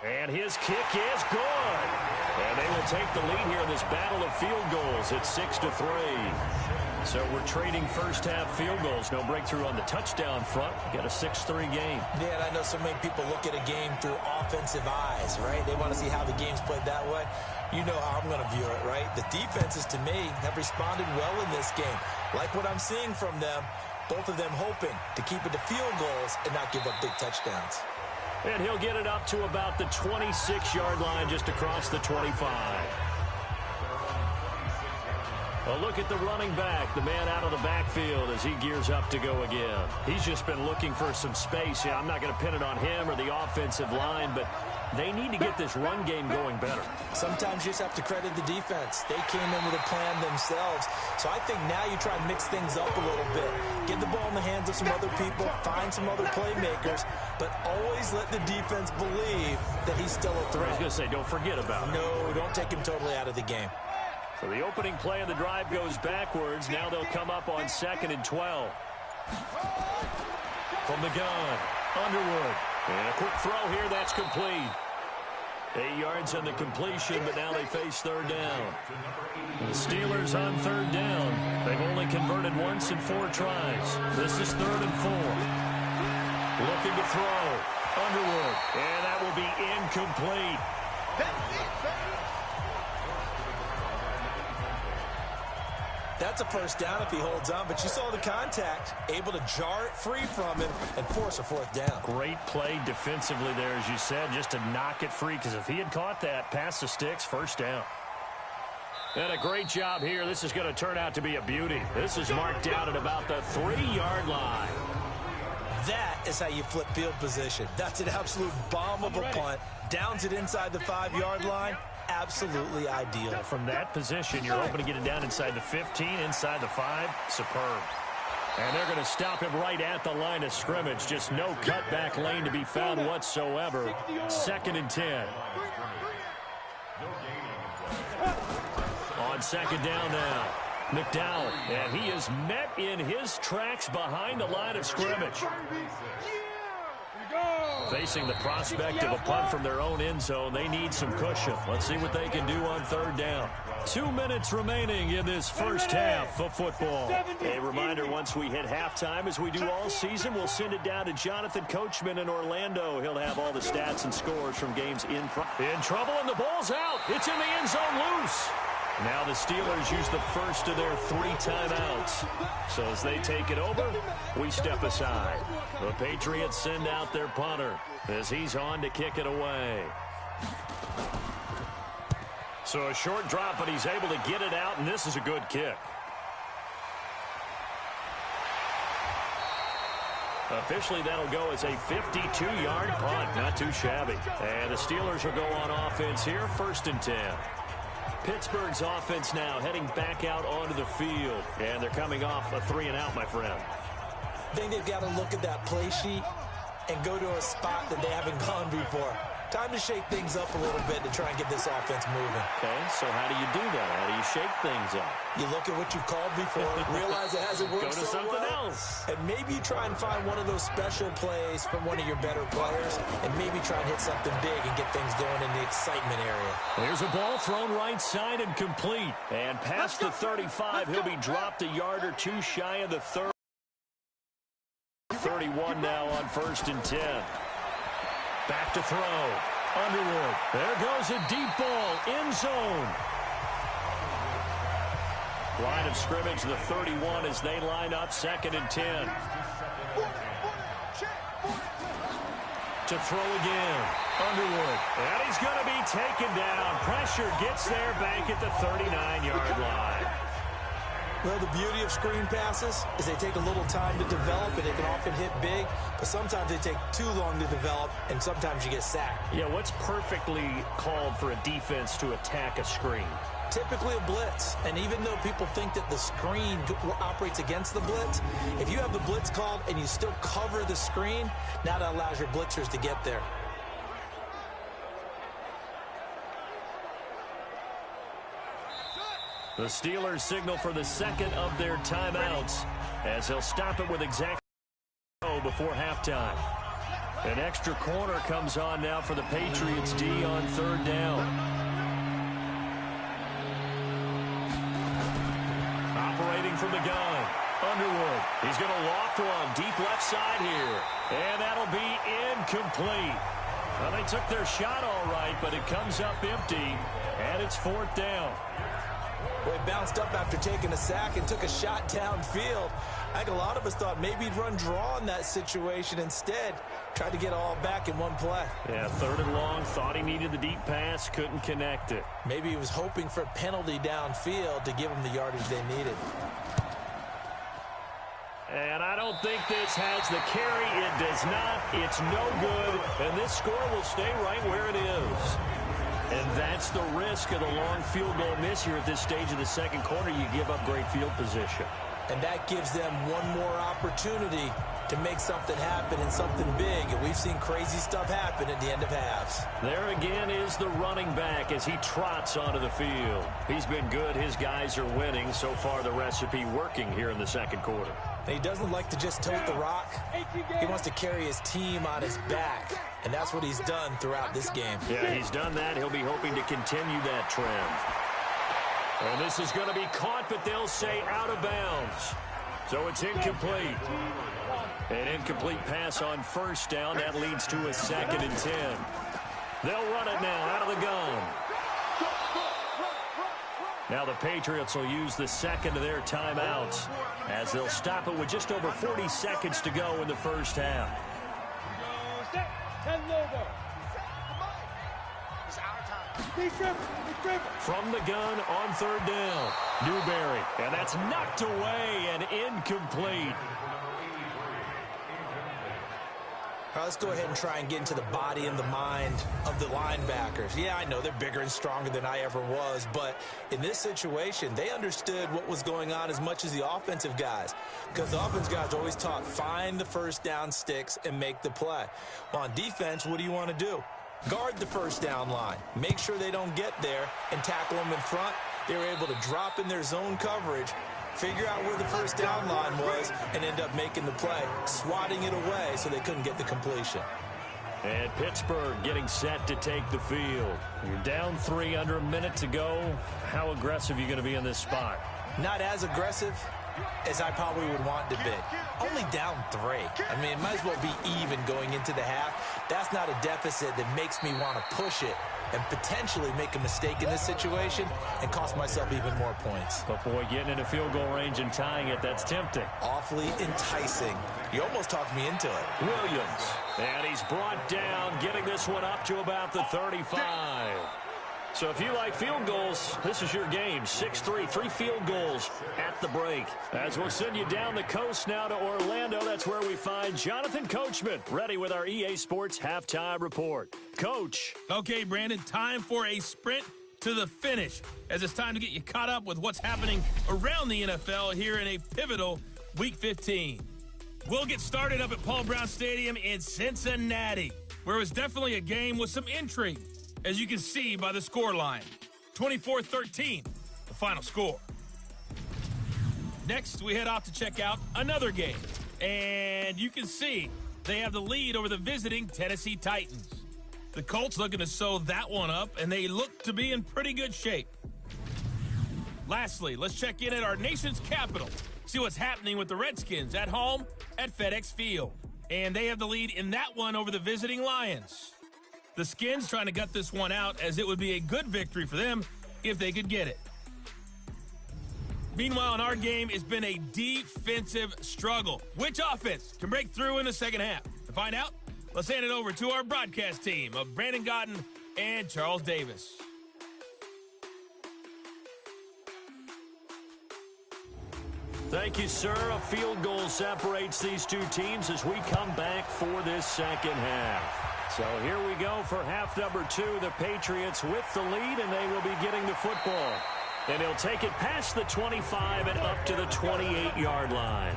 And his kick is good. And they will take the lead here in this battle of field goals at 6-3. So we're trading first-half field goals. No breakthrough on the touchdown front. Got a 6-3 game. Yeah, and I know so many people look at a game through offensive eyes, right? They want to see how the game's played that way. You know how I'm going to view it, right? The defenses, to me, have responded well in this game. Like what I'm seeing from them, both of them hoping to keep it to field goals and not give up big touchdowns. And he'll get it up to about the 26-yard line just across the 25. A look at the running back, the man out of the backfield as he gears up to go again. He's just been looking for some space. Yeah, I'm not going to pin it on him or the offensive line, but they need to get this run game going better. Sometimes you just have to credit the defense. They came in with a plan themselves. So I think now you try and mix things up a little bit. Get the ball in the hands of some other people, find some other playmakers, but always let the defense believe that he's still a threat. I was going to say, don't forget about it. No, don't take him totally out of the game. So the opening play of the drive goes backwards. Now they'll come up on 2nd and 12. From the gun, Underwood. And a quick throw here, that's complete. 8 yards on the completion, but now they face 3rd down. The Steelers on 3rd down. They've only converted once in 4 tries. This is 3rd and 4. Looking to throw. Underwood. And that will be incomplete. That's a first down if he holds on, but you saw the contact, able to jar it free from him and force a 4th down. Great play defensively there, as you said, just to knock it free, because if he had caught that, past the sticks, 1st down. And a great job here. This is going to turn out to be a beauty. This is marked out at about the 3-yard line. That is how you flip field position. That's an absolute bomb of a punt. Downs it inside the 5-yard line. Absolutely ideal. From that position, you're hoping to get it down inside the 15, inside the 5. Superb. And they're going to stop him right at the line of scrimmage. Just no cutback lane to be found whatsoever. 2nd and 10. On 2nd down now. McDowell, and he is met in his tracks behind the line of scrimmage. Facing the prospect of a punt from their own end zone, they need some cushion. Let's see what they can do on 3rd down. 2 minutes remaining in this first half of football. A reminder, once we hit halftime, as we do all season, we'll send it down to Jonathan Coachman in Orlando. He'll have all the stats and scores from games in trouble, and the ball's out. It's in the end zone loose. Now the Steelers use the first of their 3 timeouts. So as they take it over, we step aside. The Patriots send out their punter as he's on to kick it away. So a short drop, but he's able to get it out, and this is a good kick. Officially, that'll go as a 52-yard punt. Not too shabby. And the Steelers will go on offense here, 1st and 10. Pittsburgh's offense now heading back out onto the field. And they're coming off a 3-and-out, my friend. I think they've got to look at that play sheet and go to a spot that they haven't gone before. Time to shake things up a little bit to try and get this offense moving. Okay, so how do you do that? How do you shake things up? You look at what you've called before, realize it hasn't worked Go to so something well, else. and maybe you try and find one of those special plays from one of your better players, and maybe try and hit something big and get things going in the excitement area. There's a ball thrown right side and complete. And past the 35, he'll be dropped a yard or two shy of the 30. 31 now on 1st and 10. Back to throw. Underwood. There goes a deep ball. End zone. Line of scrimmage, the 31 as they line up 2nd and 10. To throw again. Underwood. And he's going to be taken down. Pressure gets there back at the 39-yard line. Well, the beauty of screen passes is they take a little time to develop, and they can often hit big, but sometimes they take too long to develop, and sometimes you get sacked. Yeah, what's perfectly called for a defense to attack a screen? Typically a blitz, and even though people think that the screen operates against the blitz, if you have the blitz called and you still cover the screen, now that allows your blitzers to get there. The Steelers signal for the second of their timeouts as they'll stop it with exactly before halftime. An extra corner comes on now for the Patriots D on 3rd down. Operating from the gun. Underwood. He's going to loft one deep left side here. And that'll be incomplete. Well, they took their shot all right, but it comes up empty. And it's 4th down. Well, he bounced up after taking a sack and took a shot downfield. I think a lot of us thought maybe he'd run draw in that situation. Instead, tried to get it all back in one play. Yeah, 3rd and long. Thought he needed the deep pass. Couldn't connect it. Maybe he was hoping for a penalty downfield to give him the yardage they needed. And I don't think this has the carry. It does not. It's no good. And this score will stay right where it is. And that's the risk of the long field goal miss here at this stage of the second quarter. You give up great field position. And that gives them one more opportunity to make something happen and something big. And we've seen crazy stuff happen at the end of halves. There again is the running back as he trots onto the field. He's been good. His guys are winning. So far, the recipe working here in the second quarter. He doesn't like to just tote the rock. He wants to carry his team on his back. And that's what he's done throughout this game. Yeah, he's done that. He'll be hoping to continue that trend. And this is going to be caught, but they'll say out of bounds. So it's incomplete. An incomplete pass on 1st down. That leads to a 2nd and 10. They'll run it now out of the gun. Now the Patriots will use the second of their timeouts as they'll stop it with just over 40 seconds to go in the first half. From the gun on 3rd down, Newberry, and that's knocked away and incomplete. All right, let's go ahead and try and get into the body and the mind of the linebackers. Yeah, I know they're bigger and stronger than I ever was, but in this situation, they understood what was going on as much as the offensive guys, because the offensive guys always taught, find the first down sticks and make the play. Well, on defense, what do you want to do? Guard the first down line. Make sure they don't get there and tackle them in front. They were able to drop in their zone coverage, figure out where the first down line was, and end up making the play, swatting it away so they couldn't get the completion. And Pittsburgh getting set to take the field. You're down 3 under a minute to go. How aggressive are you going to be in this spot? Not as aggressive as I probably would want to be. Only down 3. I mean, it might as well be even going into the half. That's not a deficit that makes me want to push it and potentially make a mistake in this situation and cost myself even more points. But, boy, getting into field goal range and tying it, that's tempting. Awfully enticing. You almost talked me into it. Williams. And he's brought down, getting this one up to about the 35. So if you like field goals, this is your game. 6-3, 3 field goals at the break. As we'll send you down the coast now to Orlando, that's where we find Jonathan Coachman, ready with our EA Sports Halftime Report. Coach. Okay, Brandon, time for a sprint to the finish, as it's time to get you caught up with what's happening around the NFL here in a pivotal Week 15. We'll get started up at Paul Brown Stadium in Cincinnati. where it was definitely a game with some intrigue, as you can see by the score line. 24-13, the final score. Next, we head off to check out another game. And you can see they have the lead over the visiting Tennessee Titans. The Colts looking to sew that one up, and they look to be in pretty good shape. Lastly, let's check in at our nation's capital. See what's happening with the Redskins at home at FedEx Field. And they have the lead in that one over the visiting Lions. The Skins trying to gut this one out, as it would be a good victory for them if they could get it. Meanwhile, in our game, it's been a defensive struggle. Which offense can break through in the second half? To find out, let's hand it over to our broadcast team of Brandon Godden and Charles Davis. Thank you, sir. A field goal separates these two teams as we come back for this second half. So here we go for half number 2. The Patriots with the lead, and they will be getting the football. And he'll take it past the 25 and up to the 28-yard line.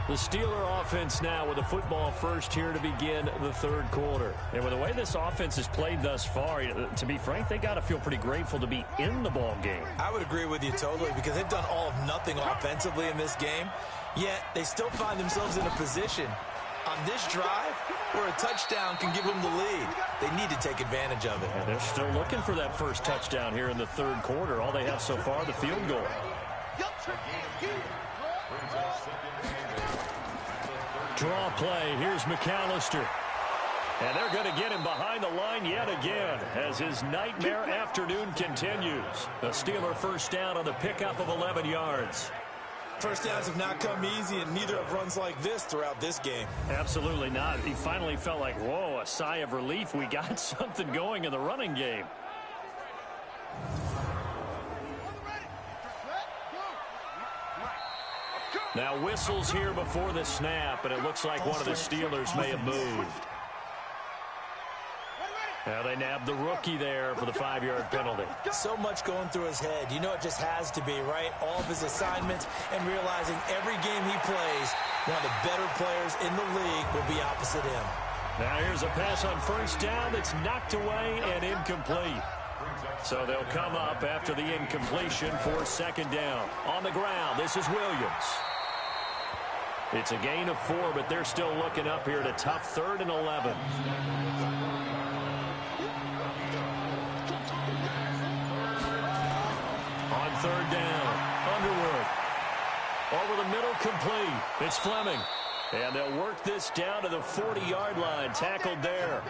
The Steeler offense now with the football first here to begin the third quarter. And with the way this offense has played thus far, to be frank, they got to feel pretty grateful to be in the ball game. I would agree with you totally, because they've done all of nothing offensively in this game, yet they still find themselves in a position on this drive where a touchdown can give them the lead. They need to take advantage of it. And they're still looking for that first touchdown here in the third quarter. All they have so far, the field goal. Draw play. Here's McAllister. And they're going to get him behind the line yet again as his nightmare afternoon continues. The Steeler first down on the pickup of 11 yards. First downs have not come easy, and neither have runs like this throughout this game. Absolutely not. He finally felt like, whoa, a sigh of relief. We got something going in the running game. Now whistles here before the snap, and it looks like one of the Steelers may have moved. Now they nabbed the rookie there for the 5-yard penalty. So much going through his head. You know it just has to be, right? All of his assignments, and realizing every game he plays, one of the better players in the league will be opposite him. Now here's a pass on first down that's knocked away and incomplete. So they'll come up after the incompletion for second down. On the ground, this is Williams. It's a gain of 4, but they're still looking up here at a tough 3rd and 11. On third down, Underwood. Over the middle, complete. It's Fleming. And they'll work this down to the 40-yard line, tackled there.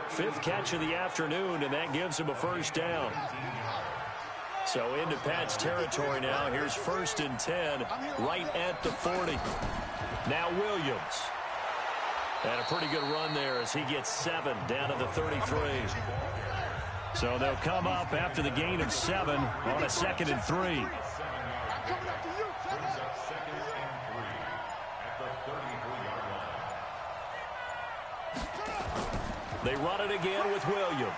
5th catch of the afternoon, and that gives him a first down. So into Pat's territory now. Here's 1st and 10, right at the 40. Now Williams. And a pretty good run there as he gets 7 down to the 33. So they'll come up after the gain of 7 on a 2nd and 3. They run it again with Williams.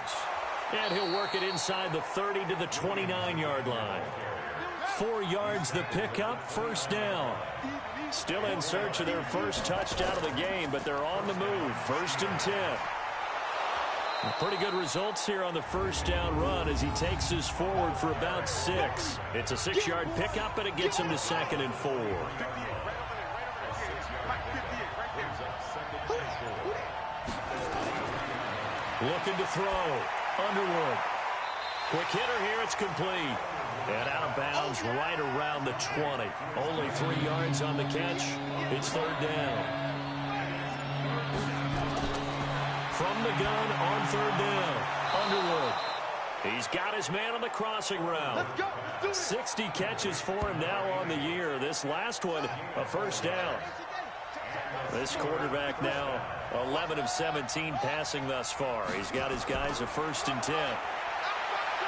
And he'll work it inside the 30 to the 29-yard line. 4 yards the pickup, first down. Still in search of their first touchdown of the game, but they're on the move. 1st and 10. Pretty good results here on the first down run as he takes us forward for about 6. It's a 6-yard pickup, and it gets him to 2nd and 4. Looking to throw. Underwood. Quick hitter here. It's complete. And out of bounds right around the 20. Only 3 yards on the catch. It's 3rd down. From the gun on 3rd down. Underwood. He's got his man on the crossing route. 60 catches for him now on the year. This last one, a first down. This quarterback now 11 of 17 passing thus far. He's got his guys a 1st and 10.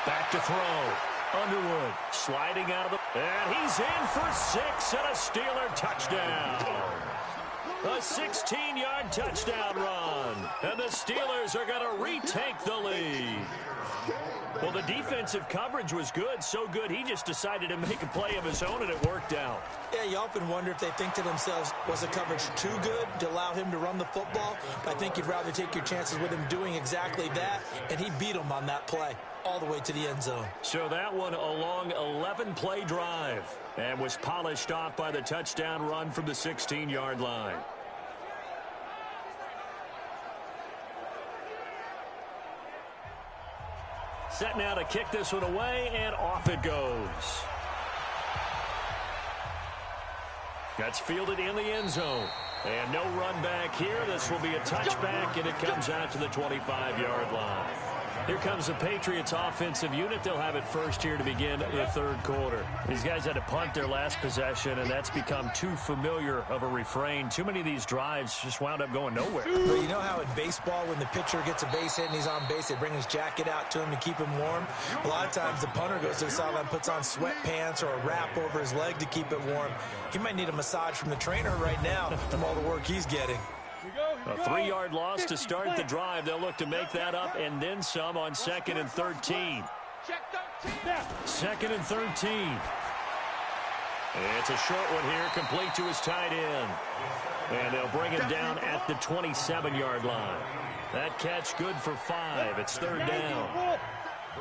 Back to throw. Underwood sliding out of the... And he's in for 6 and a Steeler touchdown. A 16-yard touchdown run. And the Steelers are going to retake the lead. Well, the defensive coverage was good, so good he just decided to make a play of his own, and it worked out. Yeah, you often wonder if they think to themselves, was the coverage too good to allow him to run the football? I think you'd rather take your chances with him doing exactly that, and he beat him on that play all the way to the end zone. So that one a long 11-play drive and was polished off by the touchdown run from the 16-yard line. Set now to kick this one away, and off it goes. That's fielded in the end zone. And no run back here. This will be a touchback, and it comes out to the 25-yard line. Here comes the Patriots offensive unit. They'll have it first here to begin the third quarter. These guys had to punt their last possession, and that's become too familiar of a refrain. Too many of these drives just wound up going nowhere. But you know how in baseball, when the pitcher gets a base hit and he's on base, they bring his jacket out to him to keep him warm? A lot of times the punter goes to the sideline, puts on sweatpants or a wrap over his leg to keep it warm. He might need a massage from the trainer right now from all the work he's getting. A 3-yard loss to start the drive. They'll look to make that up and then some on 2nd and 13. Second and 13. It's a short one here, complete to his tight end. And they'll bring him down at the 27-yard line. That catch good for 5. It's 3rd down.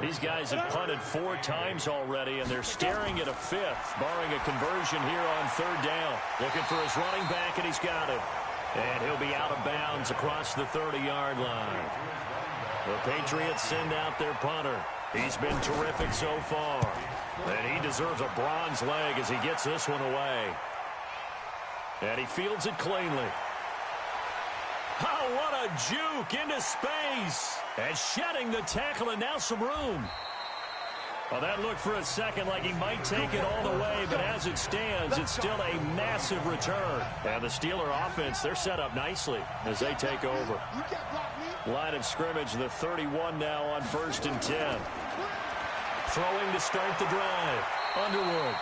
These guys have punted 4 times already, and they're staring at a 5th, barring a conversion here on 3rd down. Looking for his running back, and he's got it. And he'll be out of bounds across the 30-yard line. The Patriots send out their punter. He's been terrific so far. And he deserves a bronze leg as he gets this one away. And he fields it cleanly. Oh, what a juke into space. And shedding the tackle, and now some room. Well, that looked for a second like he might take it all the way, but as it stands, it's still a massive return. And the Steeler offense, they're set up nicely as they take over. Line of scrimmage, the 31 now on 1st and 10. Throwing to start the drive. Underwood.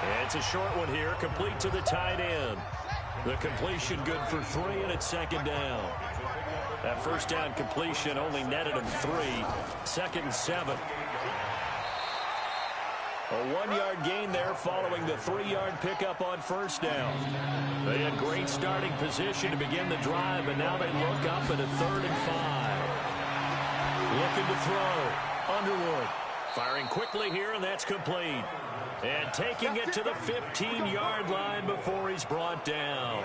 And it's a short one here, complete to the tight end. The completion good for 3, and it's 2nd down. That first down completion only netted him 3. 2nd and 7. A 1-yard gain there following the 3-yard pickup on 1st down. They had great starting position to begin the drive, but now they look up at a 3rd and 5. Looking to throw. Underwood firing quickly here, and that's complete. And taking it to the 15-yard line before he's brought down.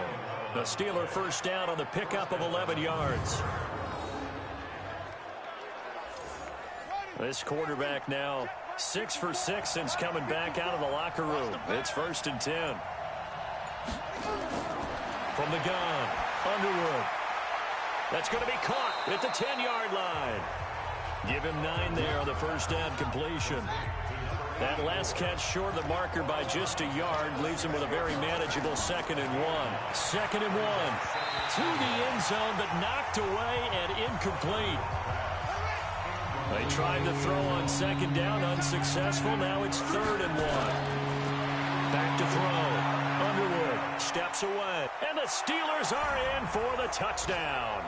The Steeler first down on the pickup of 11 yards. This quarterback now 6 for 6 since coming back out of the locker room. It's 1st and 10. From the gun, Underwood. That's going to be caught at the 10-yard line. Give him 9 there on the first down completion. That last catch short of the marker by just a yard leaves him with a very manageable 2nd and 1. 2nd and 1 to the end zone, but knocked away and incomplete. They tried to throw on 2nd down, unsuccessful. Now it's 3rd and 1. Back to throw. Underwood steps away. And the Steelers are in for the touchdown.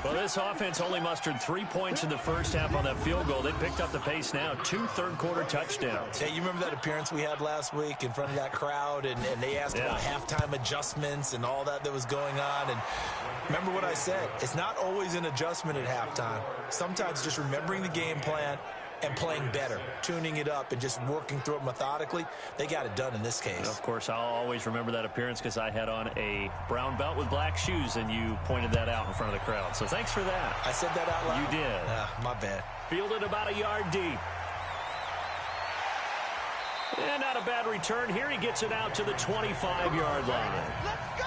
Well, this offense only mustered 3 points in the first half on that field goal. They picked up the pace now. 2 third-quarter touchdowns. Hey, you remember that appearance we had last week in front of that crowd, and they asked about halftime adjustments and all that was going on. And remember what I said. It's not always an adjustment at halftime. Sometimes just remembering the game plan and playing better, tuning it up and just working through it methodically. They got it done in this case. Of course, I'll always remember that appearance because I had on a brown belt with black shoes, and you pointed that out in front of the crowd. So thanks for that. I said that out loud? You did. My bad. Fielded about a yard deep. And not a bad return here. He gets it out to the 25-yard line. Let's go!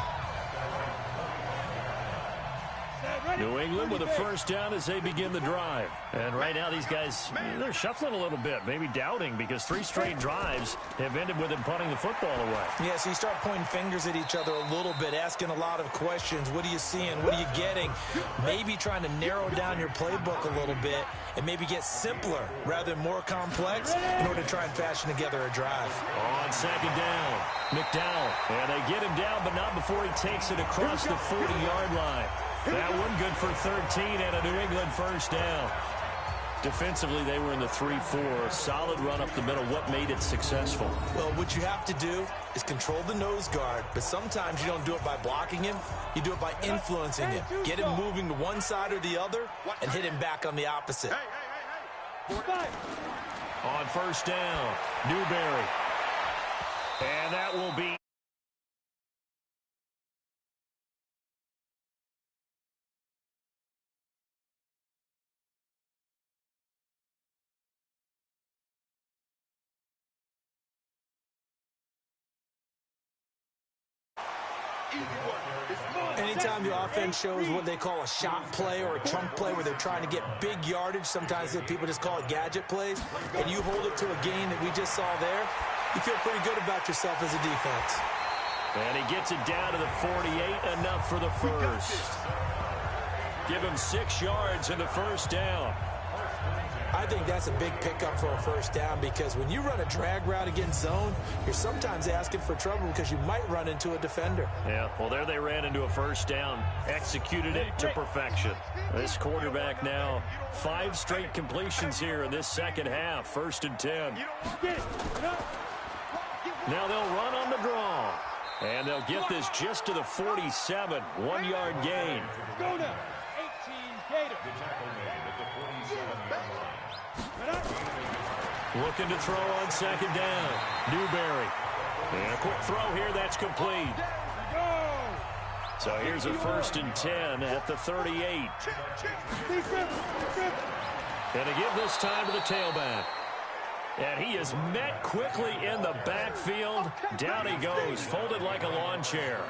New England with a first down as they begin the drive. And right now these guys, they're shuffling a little bit, maybe doubting, because 3 straight drives have ended with them punting the football away. Yeah, so you start pointing fingers at each other a little bit, asking a lot of questions. What are you seeing? What are you getting? Maybe trying to narrow down your playbook a little bit and maybe get simpler rather than more complex in order to try and fashion together a drive. On second down, McDowell. And they get him down, but not before he takes it across the 40-yard line. That one good for 13 and a New England first down. Defensively, they were in the 3-4. Solid run up the middle. What made it successful? Well, what you have to do is control the nose guard, but sometimes you don't do it by blocking him. You do it by influencing him. Get him moving to one side or the other and hit him back on the opposite. On first down, Newberry. And that will be Anytime the offense shows what they call a shot play or a chunk play where they're trying to get big yardage, sometimes people just call it gadget plays, and you hold it to a gain that we just saw there, you feel pretty good about yourself as a defense. And he gets it down to the 48, enough for the first. Give him 6 yards in the first down. I think that's a big pickup for a first down because when you run a drag route against zone, you're sometimes asking for trouble because you might run into a defender. Yeah, well, there they ran into a first down. Executed it to perfection. This quarterback now, 5 straight completions here in this second half. 1st and 10. Now they'll run on the draw. And they'll get this just to the 47. 1-yard gain. Go now. 18 Gator. Looking to throw on second down. Newberry. And a quick throw here. That's complete. So here's a 1st and 10 at the 38. And to give this time to the tailback. And he is met quickly in the backfield. Down he goes, folded like a lawn chair.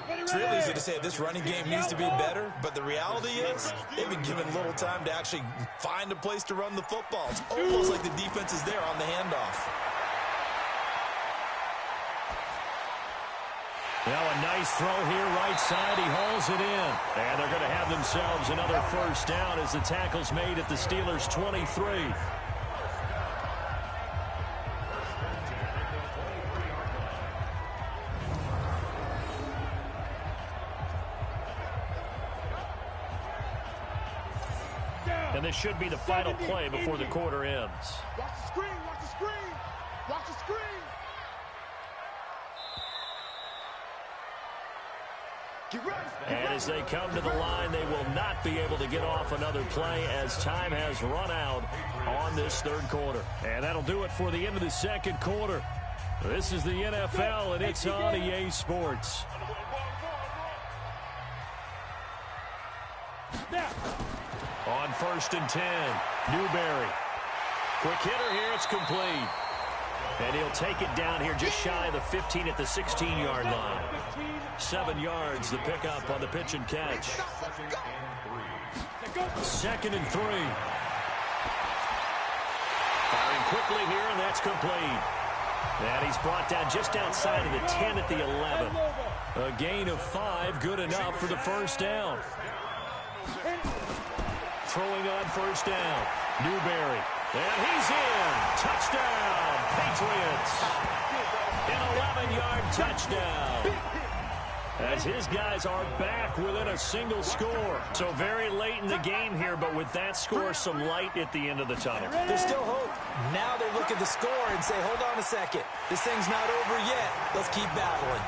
It's real easy to say this running game needs to be better, but the reality is they've been given little time to actually find a place to run the football. It's almost like the defense is there on the handoff. Now a nice throw here, right side. He hauls it in. And they're going to have themselves another first down as the tackle's made at the Steelers' 23. And this should be the final play before the quarter ends. Watch the screen, watch the screen, watch the screen. And as they come to the line, they will not be able to get off another play as time has run out on this 3rd quarter. And that'll do it for the end of the 2nd quarter. This is the NFL, and it's on EA Sports. On 1st and 10, Newberry. Quick hitter here, it's complete. And he'll take it down here just shy of the 15 at the 16-yard line. 7 yards, the pickup on the pitch and catch. 2nd and 3. Firing quickly here, and that's complete. And he's brought down just outside of the 10 at the 11. A gain of 5, good enough for the first down. Throwing on first down, Newberry. And he's in. Touchdown, Patriots. An 11-yard touchdown. As his guys are back within a single score. So very late in the game here, but with that score, some light at the end of the tunnel. There's still hope. Now they look at the score and say, hold on a second. This thing's not over yet. Let's keep battling.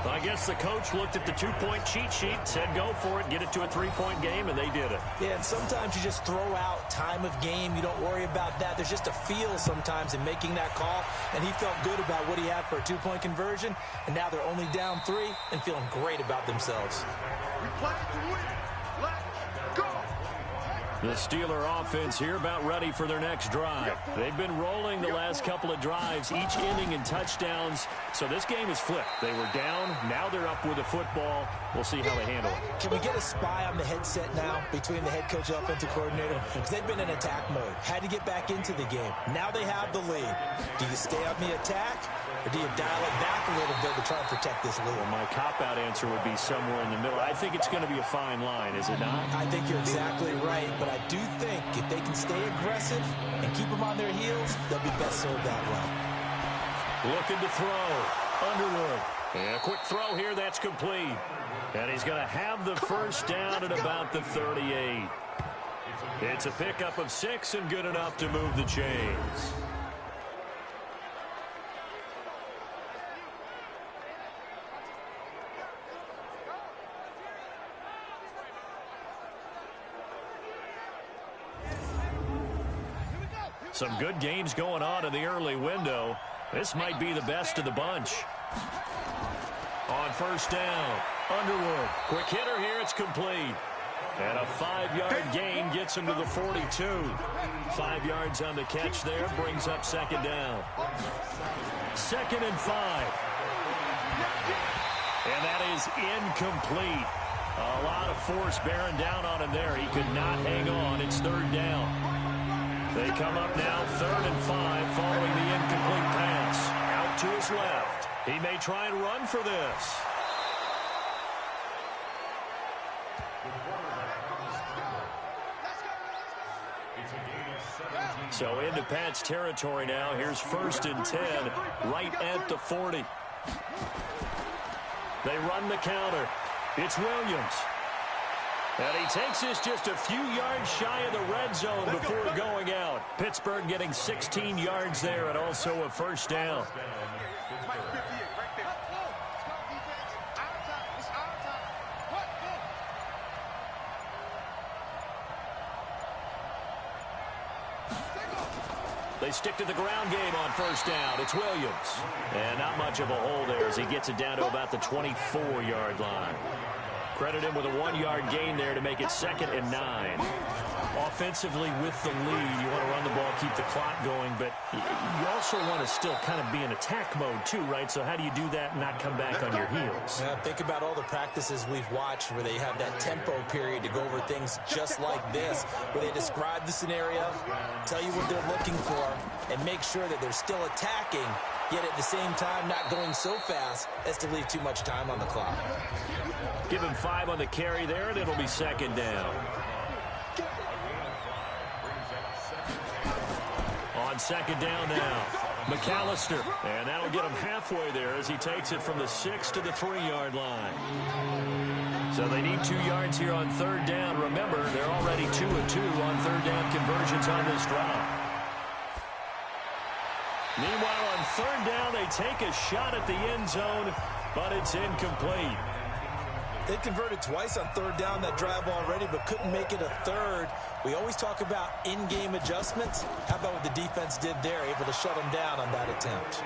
I guess the coach looked at the 2-point cheat sheet, said go for it, get it to a 3-point game, and they did it. Yeah, and sometimes you just throw out time of game. You don't worry about that. There's just a feel sometimes in making that call, and he felt good about what he had for a 2-point conversion, and now they're only down 3 and feeling great about themselves. We play to win. Let's go. The Steeler offense here about ready for their next drive. They've been rolling the last couple of drives, each inning in touchdowns. So this game is flipped. They were down. Now they're up with the football. We'll see how they handle it. Can we get a spy on the headset now between the head coach and offensive coordinator? Because they've been in attack mode. Had to get back into the game. Now they have the lead. Do you stay on the attack, or do you dial it back a little bit to try and protect this lead? Well, my cop-out answer would be somewhere in the middle. I think it's going to be a fine line, is it not? I think you're exactly right, but I do think if they can stay aggressive and keep them on their heels, they'll be best served that way. Looking to throw. Underwood. And a quick throw here. That's complete. And he's going to have the first down at about the 38. It's a pickup of 6 and good enough to move the chains. Some good games going on in the early window. This might be the best of the bunch. On first down, Underwood. Quick hitter here, it's complete. And a 5-yard gain gets him to the 42. 5 yards on the catch there, brings up second down. 2nd and 5. And that is incomplete. A lot of force bearing down on him there. He could not hang on. It's 3rd down. They come up now 3rd and 5 following the incomplete pass. Out to his left. He may try and run for this. So into Pat's territory now. Here's 1st and 10 right at the 40. They run the counter. It's Williams. And he takes this just a few yards shy of the red zone before going out. Pittsburgh getting 16 yards there and also a first down. They stick to the ground game on first down. It's Williams. And not much of a hole there as he gets it down to about the 24-yard line. Credit him with a 1-yard gain there to make it 2nd and 9. Offensively with the lead, you want to run the ball, keep the clock going, but you also want to still kind of be in attack mode too, right? So how do you do that and not come back on your heels? Yeah, think about all the practices we've watched where they have that tempo period to go over things just like this, where they describe the scenario, tell you what they're looking for, and make sure that they're still attacking, yet at the same time not going so fast as to leave too much time on the clock. Give him 5 on the carry there, and it'll be 2nd down. On 2nd down now, McAllister. And that'll get him halfway there as he takes it from the 6 to the 3-yard line. So they need 2 yards here on 3rd down. Remember, they're already 2 of 2 on 3rd down conversions on this drive. Meanwhile, on 3rd down, they take a shot at the end zone, but it's incomplete. They converted twice on 3rd down that drive already, but couldn't make it a 3rd. We always talk about in-game adjustments. How about what the defense did there, able to shut them down on that attempt?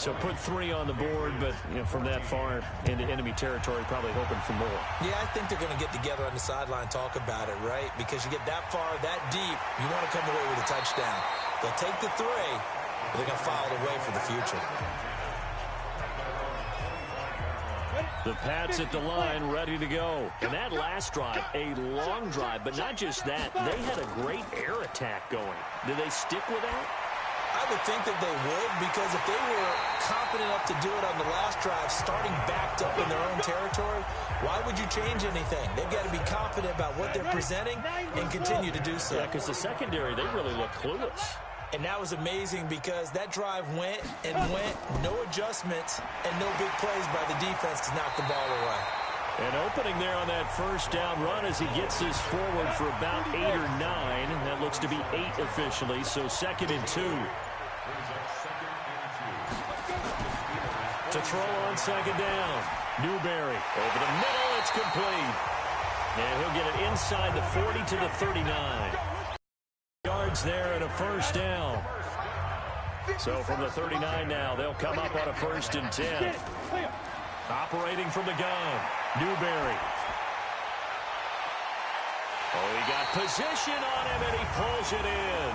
So put 3 on the board, but from that far into enemy territory, probably hoping for more. Yeah, I think they're going to get together on the sideline and talk about it, right? Because you get that far, that deep, you want to come away with a touchdown. They'll take the 3, but they're going to file it away for the future. The Pats at the line, ready to go. And that last drive, a long drive, but not just that. They had a great air attack going. Did they stick with that? I would think that they would, because if they were confident enough to do it on the last drive, starting backed up in their own territory, why would you change anything? They've got to be confident about what they're presenting and continue to do so. Yeah, because the secondary, they really look clueless. And that was amazing because that drive went and went, no adjustments, and no big plays by the defense to knock the ball away. And opening there on that first down run as he gets this forward for about 8 or 9. That looks to be 8 officially, so 2nd and 2. To throw on 2nd down. Newberry over the middle, it's complete. And he'll get it inside the 40 to the 39. Yards there and a first down. So from the 39 now, they'll come up on a 1st and 10. Operating from the gun, Newberry. Oh, he got position on him, and he pulls it in.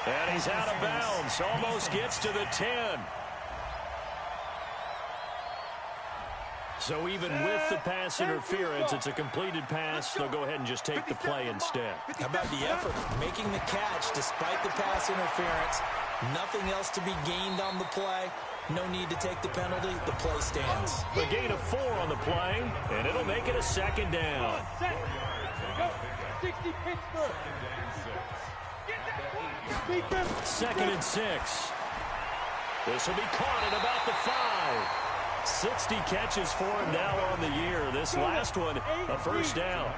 And he's out of bounds. Almost gets to the 10. So even with the pass interference, it's a completed pass. They'll go ahead and just take the play instead. How about the effort? Making the catch despite the pass interference. Nothing else to be gained on the play. No need to take the penalty. The play stands. A gain of 4 on the play, and it'll make it a second down. 60 Pittsburgh. 2nd and 6. This will be caught at about the 5. 60 catches for him now on the year. This last one, a first down.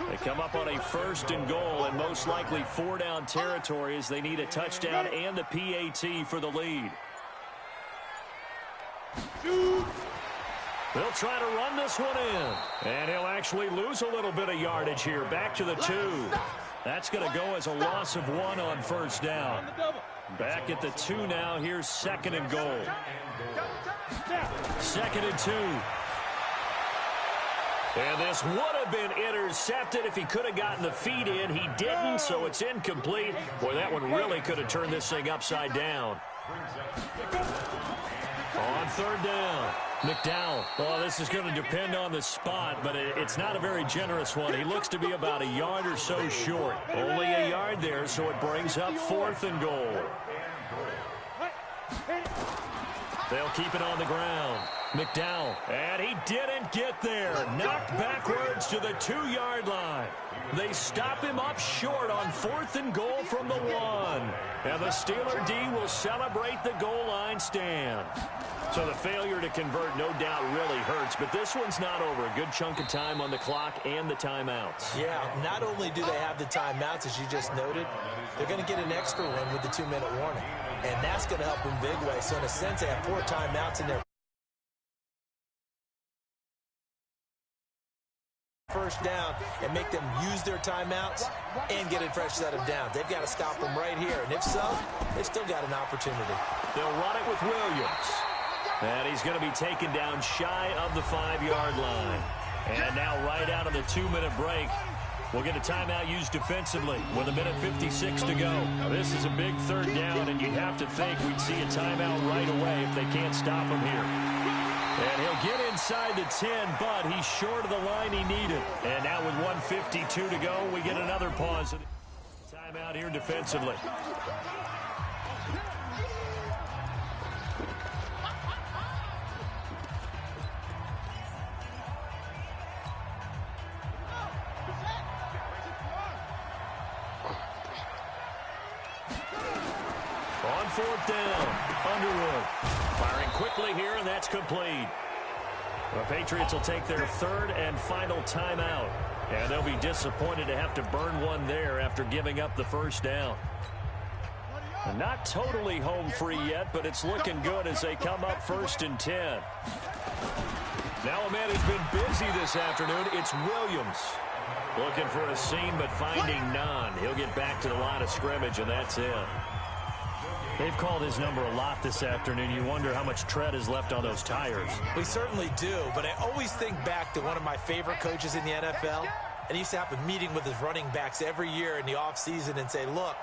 They come up on a 1st and goal, and most likely 4-down territory as they need a touchdown and the PAT for the lead. They'll try to run this one in. And he'll actually lose a little bit of yardage here. Back to the 2. That's going to go as a loss of 1 on first down. Back at the 2 now. Here's 2nd and goal. 2nd and 2. And this would have been intercepted if he could have gotten the feet in. He didn't, so it's incomplete. Boy, that one really could have turned this thing upside down. On 3rd down, McDowell. Well, this is going to depend on the spot, but it's not a very generous one. He looks to be about a yard or so short. Only a yard there, so it brings up 4th and goal. They'll keep it on the ground. McDowell, and he didn't get there. Knocked backwards to the 2-yard line. They stop him up short on 4th and goal from the 1. And the Steeler D will celebrate the goal line stand. So the failure to convert no doubt really hurts, but this one's not over. A good chunk of time on the clock and the timeouts. Yeah, not only do they have the timeouts, as you just noted, they're going to get an extra one with the 2-minute warning. And that's going to help them big way. So in a sense, they have 4 timeouts in their first down and make them use their timeouts and get a fresh set of downs. They've got to stop them right here. And if so, they've still got an opportunity. They'll run it with Williams. And he's going to be taken down shy of the 5-yard line. And now right out of the 2-minute break, we'll get a timeout used defensively with 1:56 to go. This is a big 3rd down, and you'd have to think we'd see a timeout right away if they can't stop him here. And he'll get inside the 10, but he's short of the line he needed. And now with 1:52 to go, we get another pause. Timeout here defensively. On 4th down, Underwood firing quickly here, and that's complete. The Patriots will take their 3rd and final timeout, and they'll be disappointed to have to burn one there after giving up the first down. And not totally home free yet, but it's looking good as they come up 1st and 10. Now a man who's been busy this afternoon, it's Williams. Looking for a seam, but finding none. He'll get back to the line of scrimmage, and that's it. They've called his number a lot this afternoon. You wonder how much tread is left on those tires. We certainly do, but I always think back to one of my favorite coaches in the NFL. And he used to have a meeting with his running backs every year in the offseason and say, look,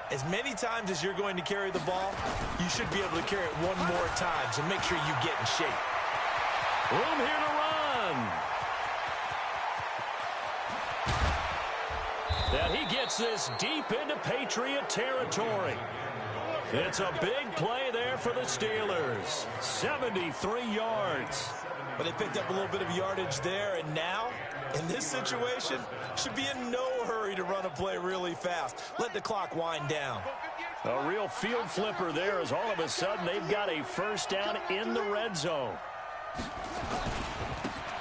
as many times as you're going to carry the ball, you should be able to carry it one more time, so make sure you get in shape. Room here to run. And he gets this deep into Patriot territory. It's a big play there for the Steelers. 73 yards. But they picked up a little bit of yardage there, and now, in this situation, should be in no hurry to run a play really fast. Let the clock wind down. A real field flipper there as all of a sudden they've got a first down in the red zone.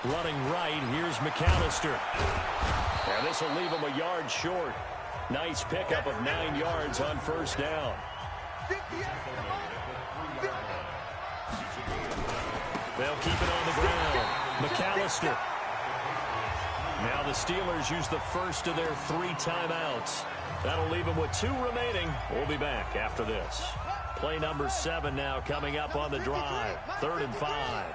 Running right, here's McAllister. And this will leave him a yard short. Nice pickup of 9 yards on first down. They'll keep it on the ground. McAllister. Now the Steelers use the first of their 3 timeouts. That'll leave them with 2 remaining. We'll be back after this. Play number 7 now coming up on the drive. 3rd and 5.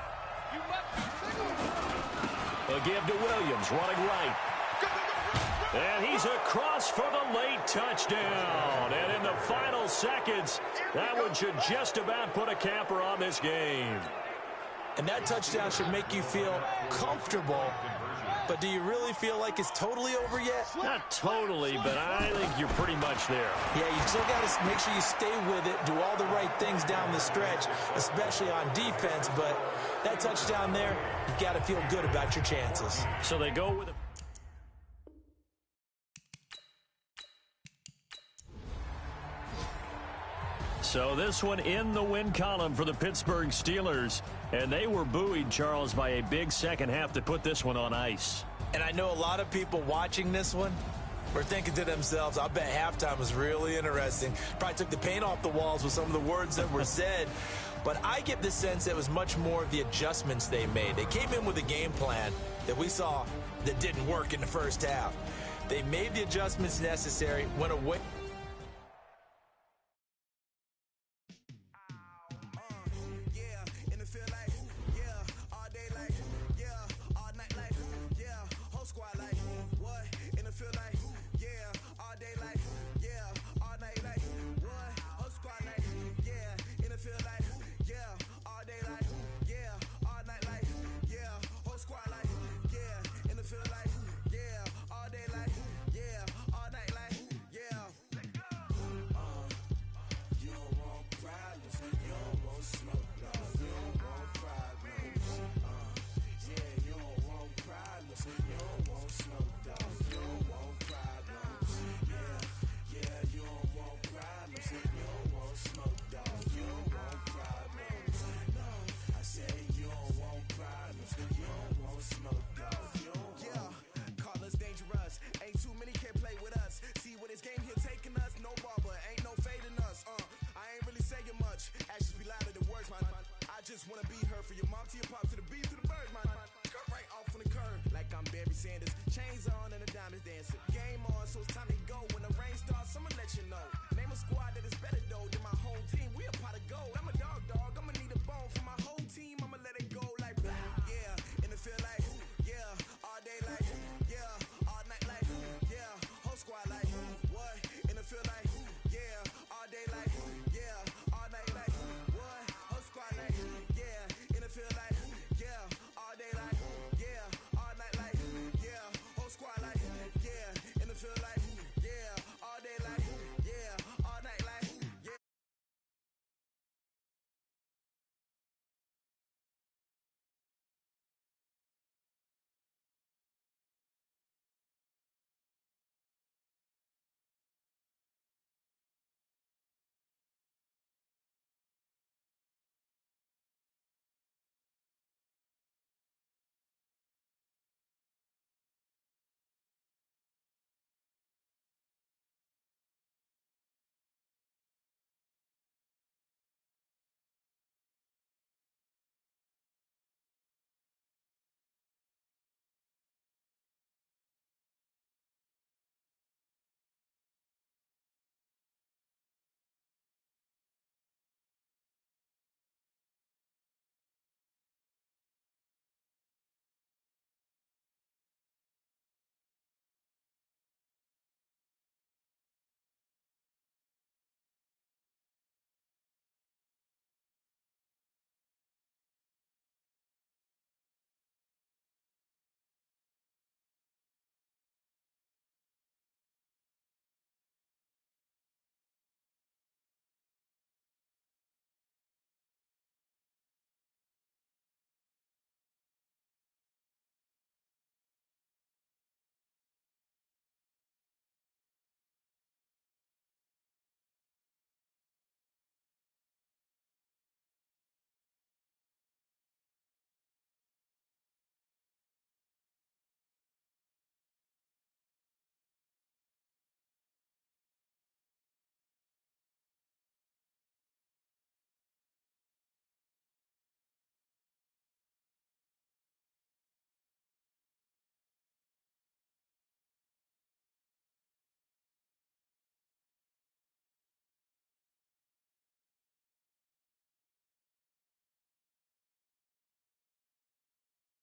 A give to Williams running right. And he's across for the late touchdown. And in the final seconds, that one should just about put a capper on this game. And that touchdown should make you feel comfortable. But do you really feel like it's totally over yet? Not totally, but I think you're pretty much there. Yeah, you still got to make sure you stay with it, do all the right things down the stretch, especially on defense. But that touchdown there, you got to feel good about your chances. So they go with it. So this one in the win column for the Pittsburgh Steelers. And they were buoyed, Charles, by a big second half to put this one on ice. And I know a lot of people watching this one were thinking to themselves, I bet halftime was really interesting. Probably took the paint off the walls with some of the words that were said. But I get the sense it was much more of the adjustments they made. They came in with a game plan that we saw that didn't work in the first half. They made the adjustments necessary, went away.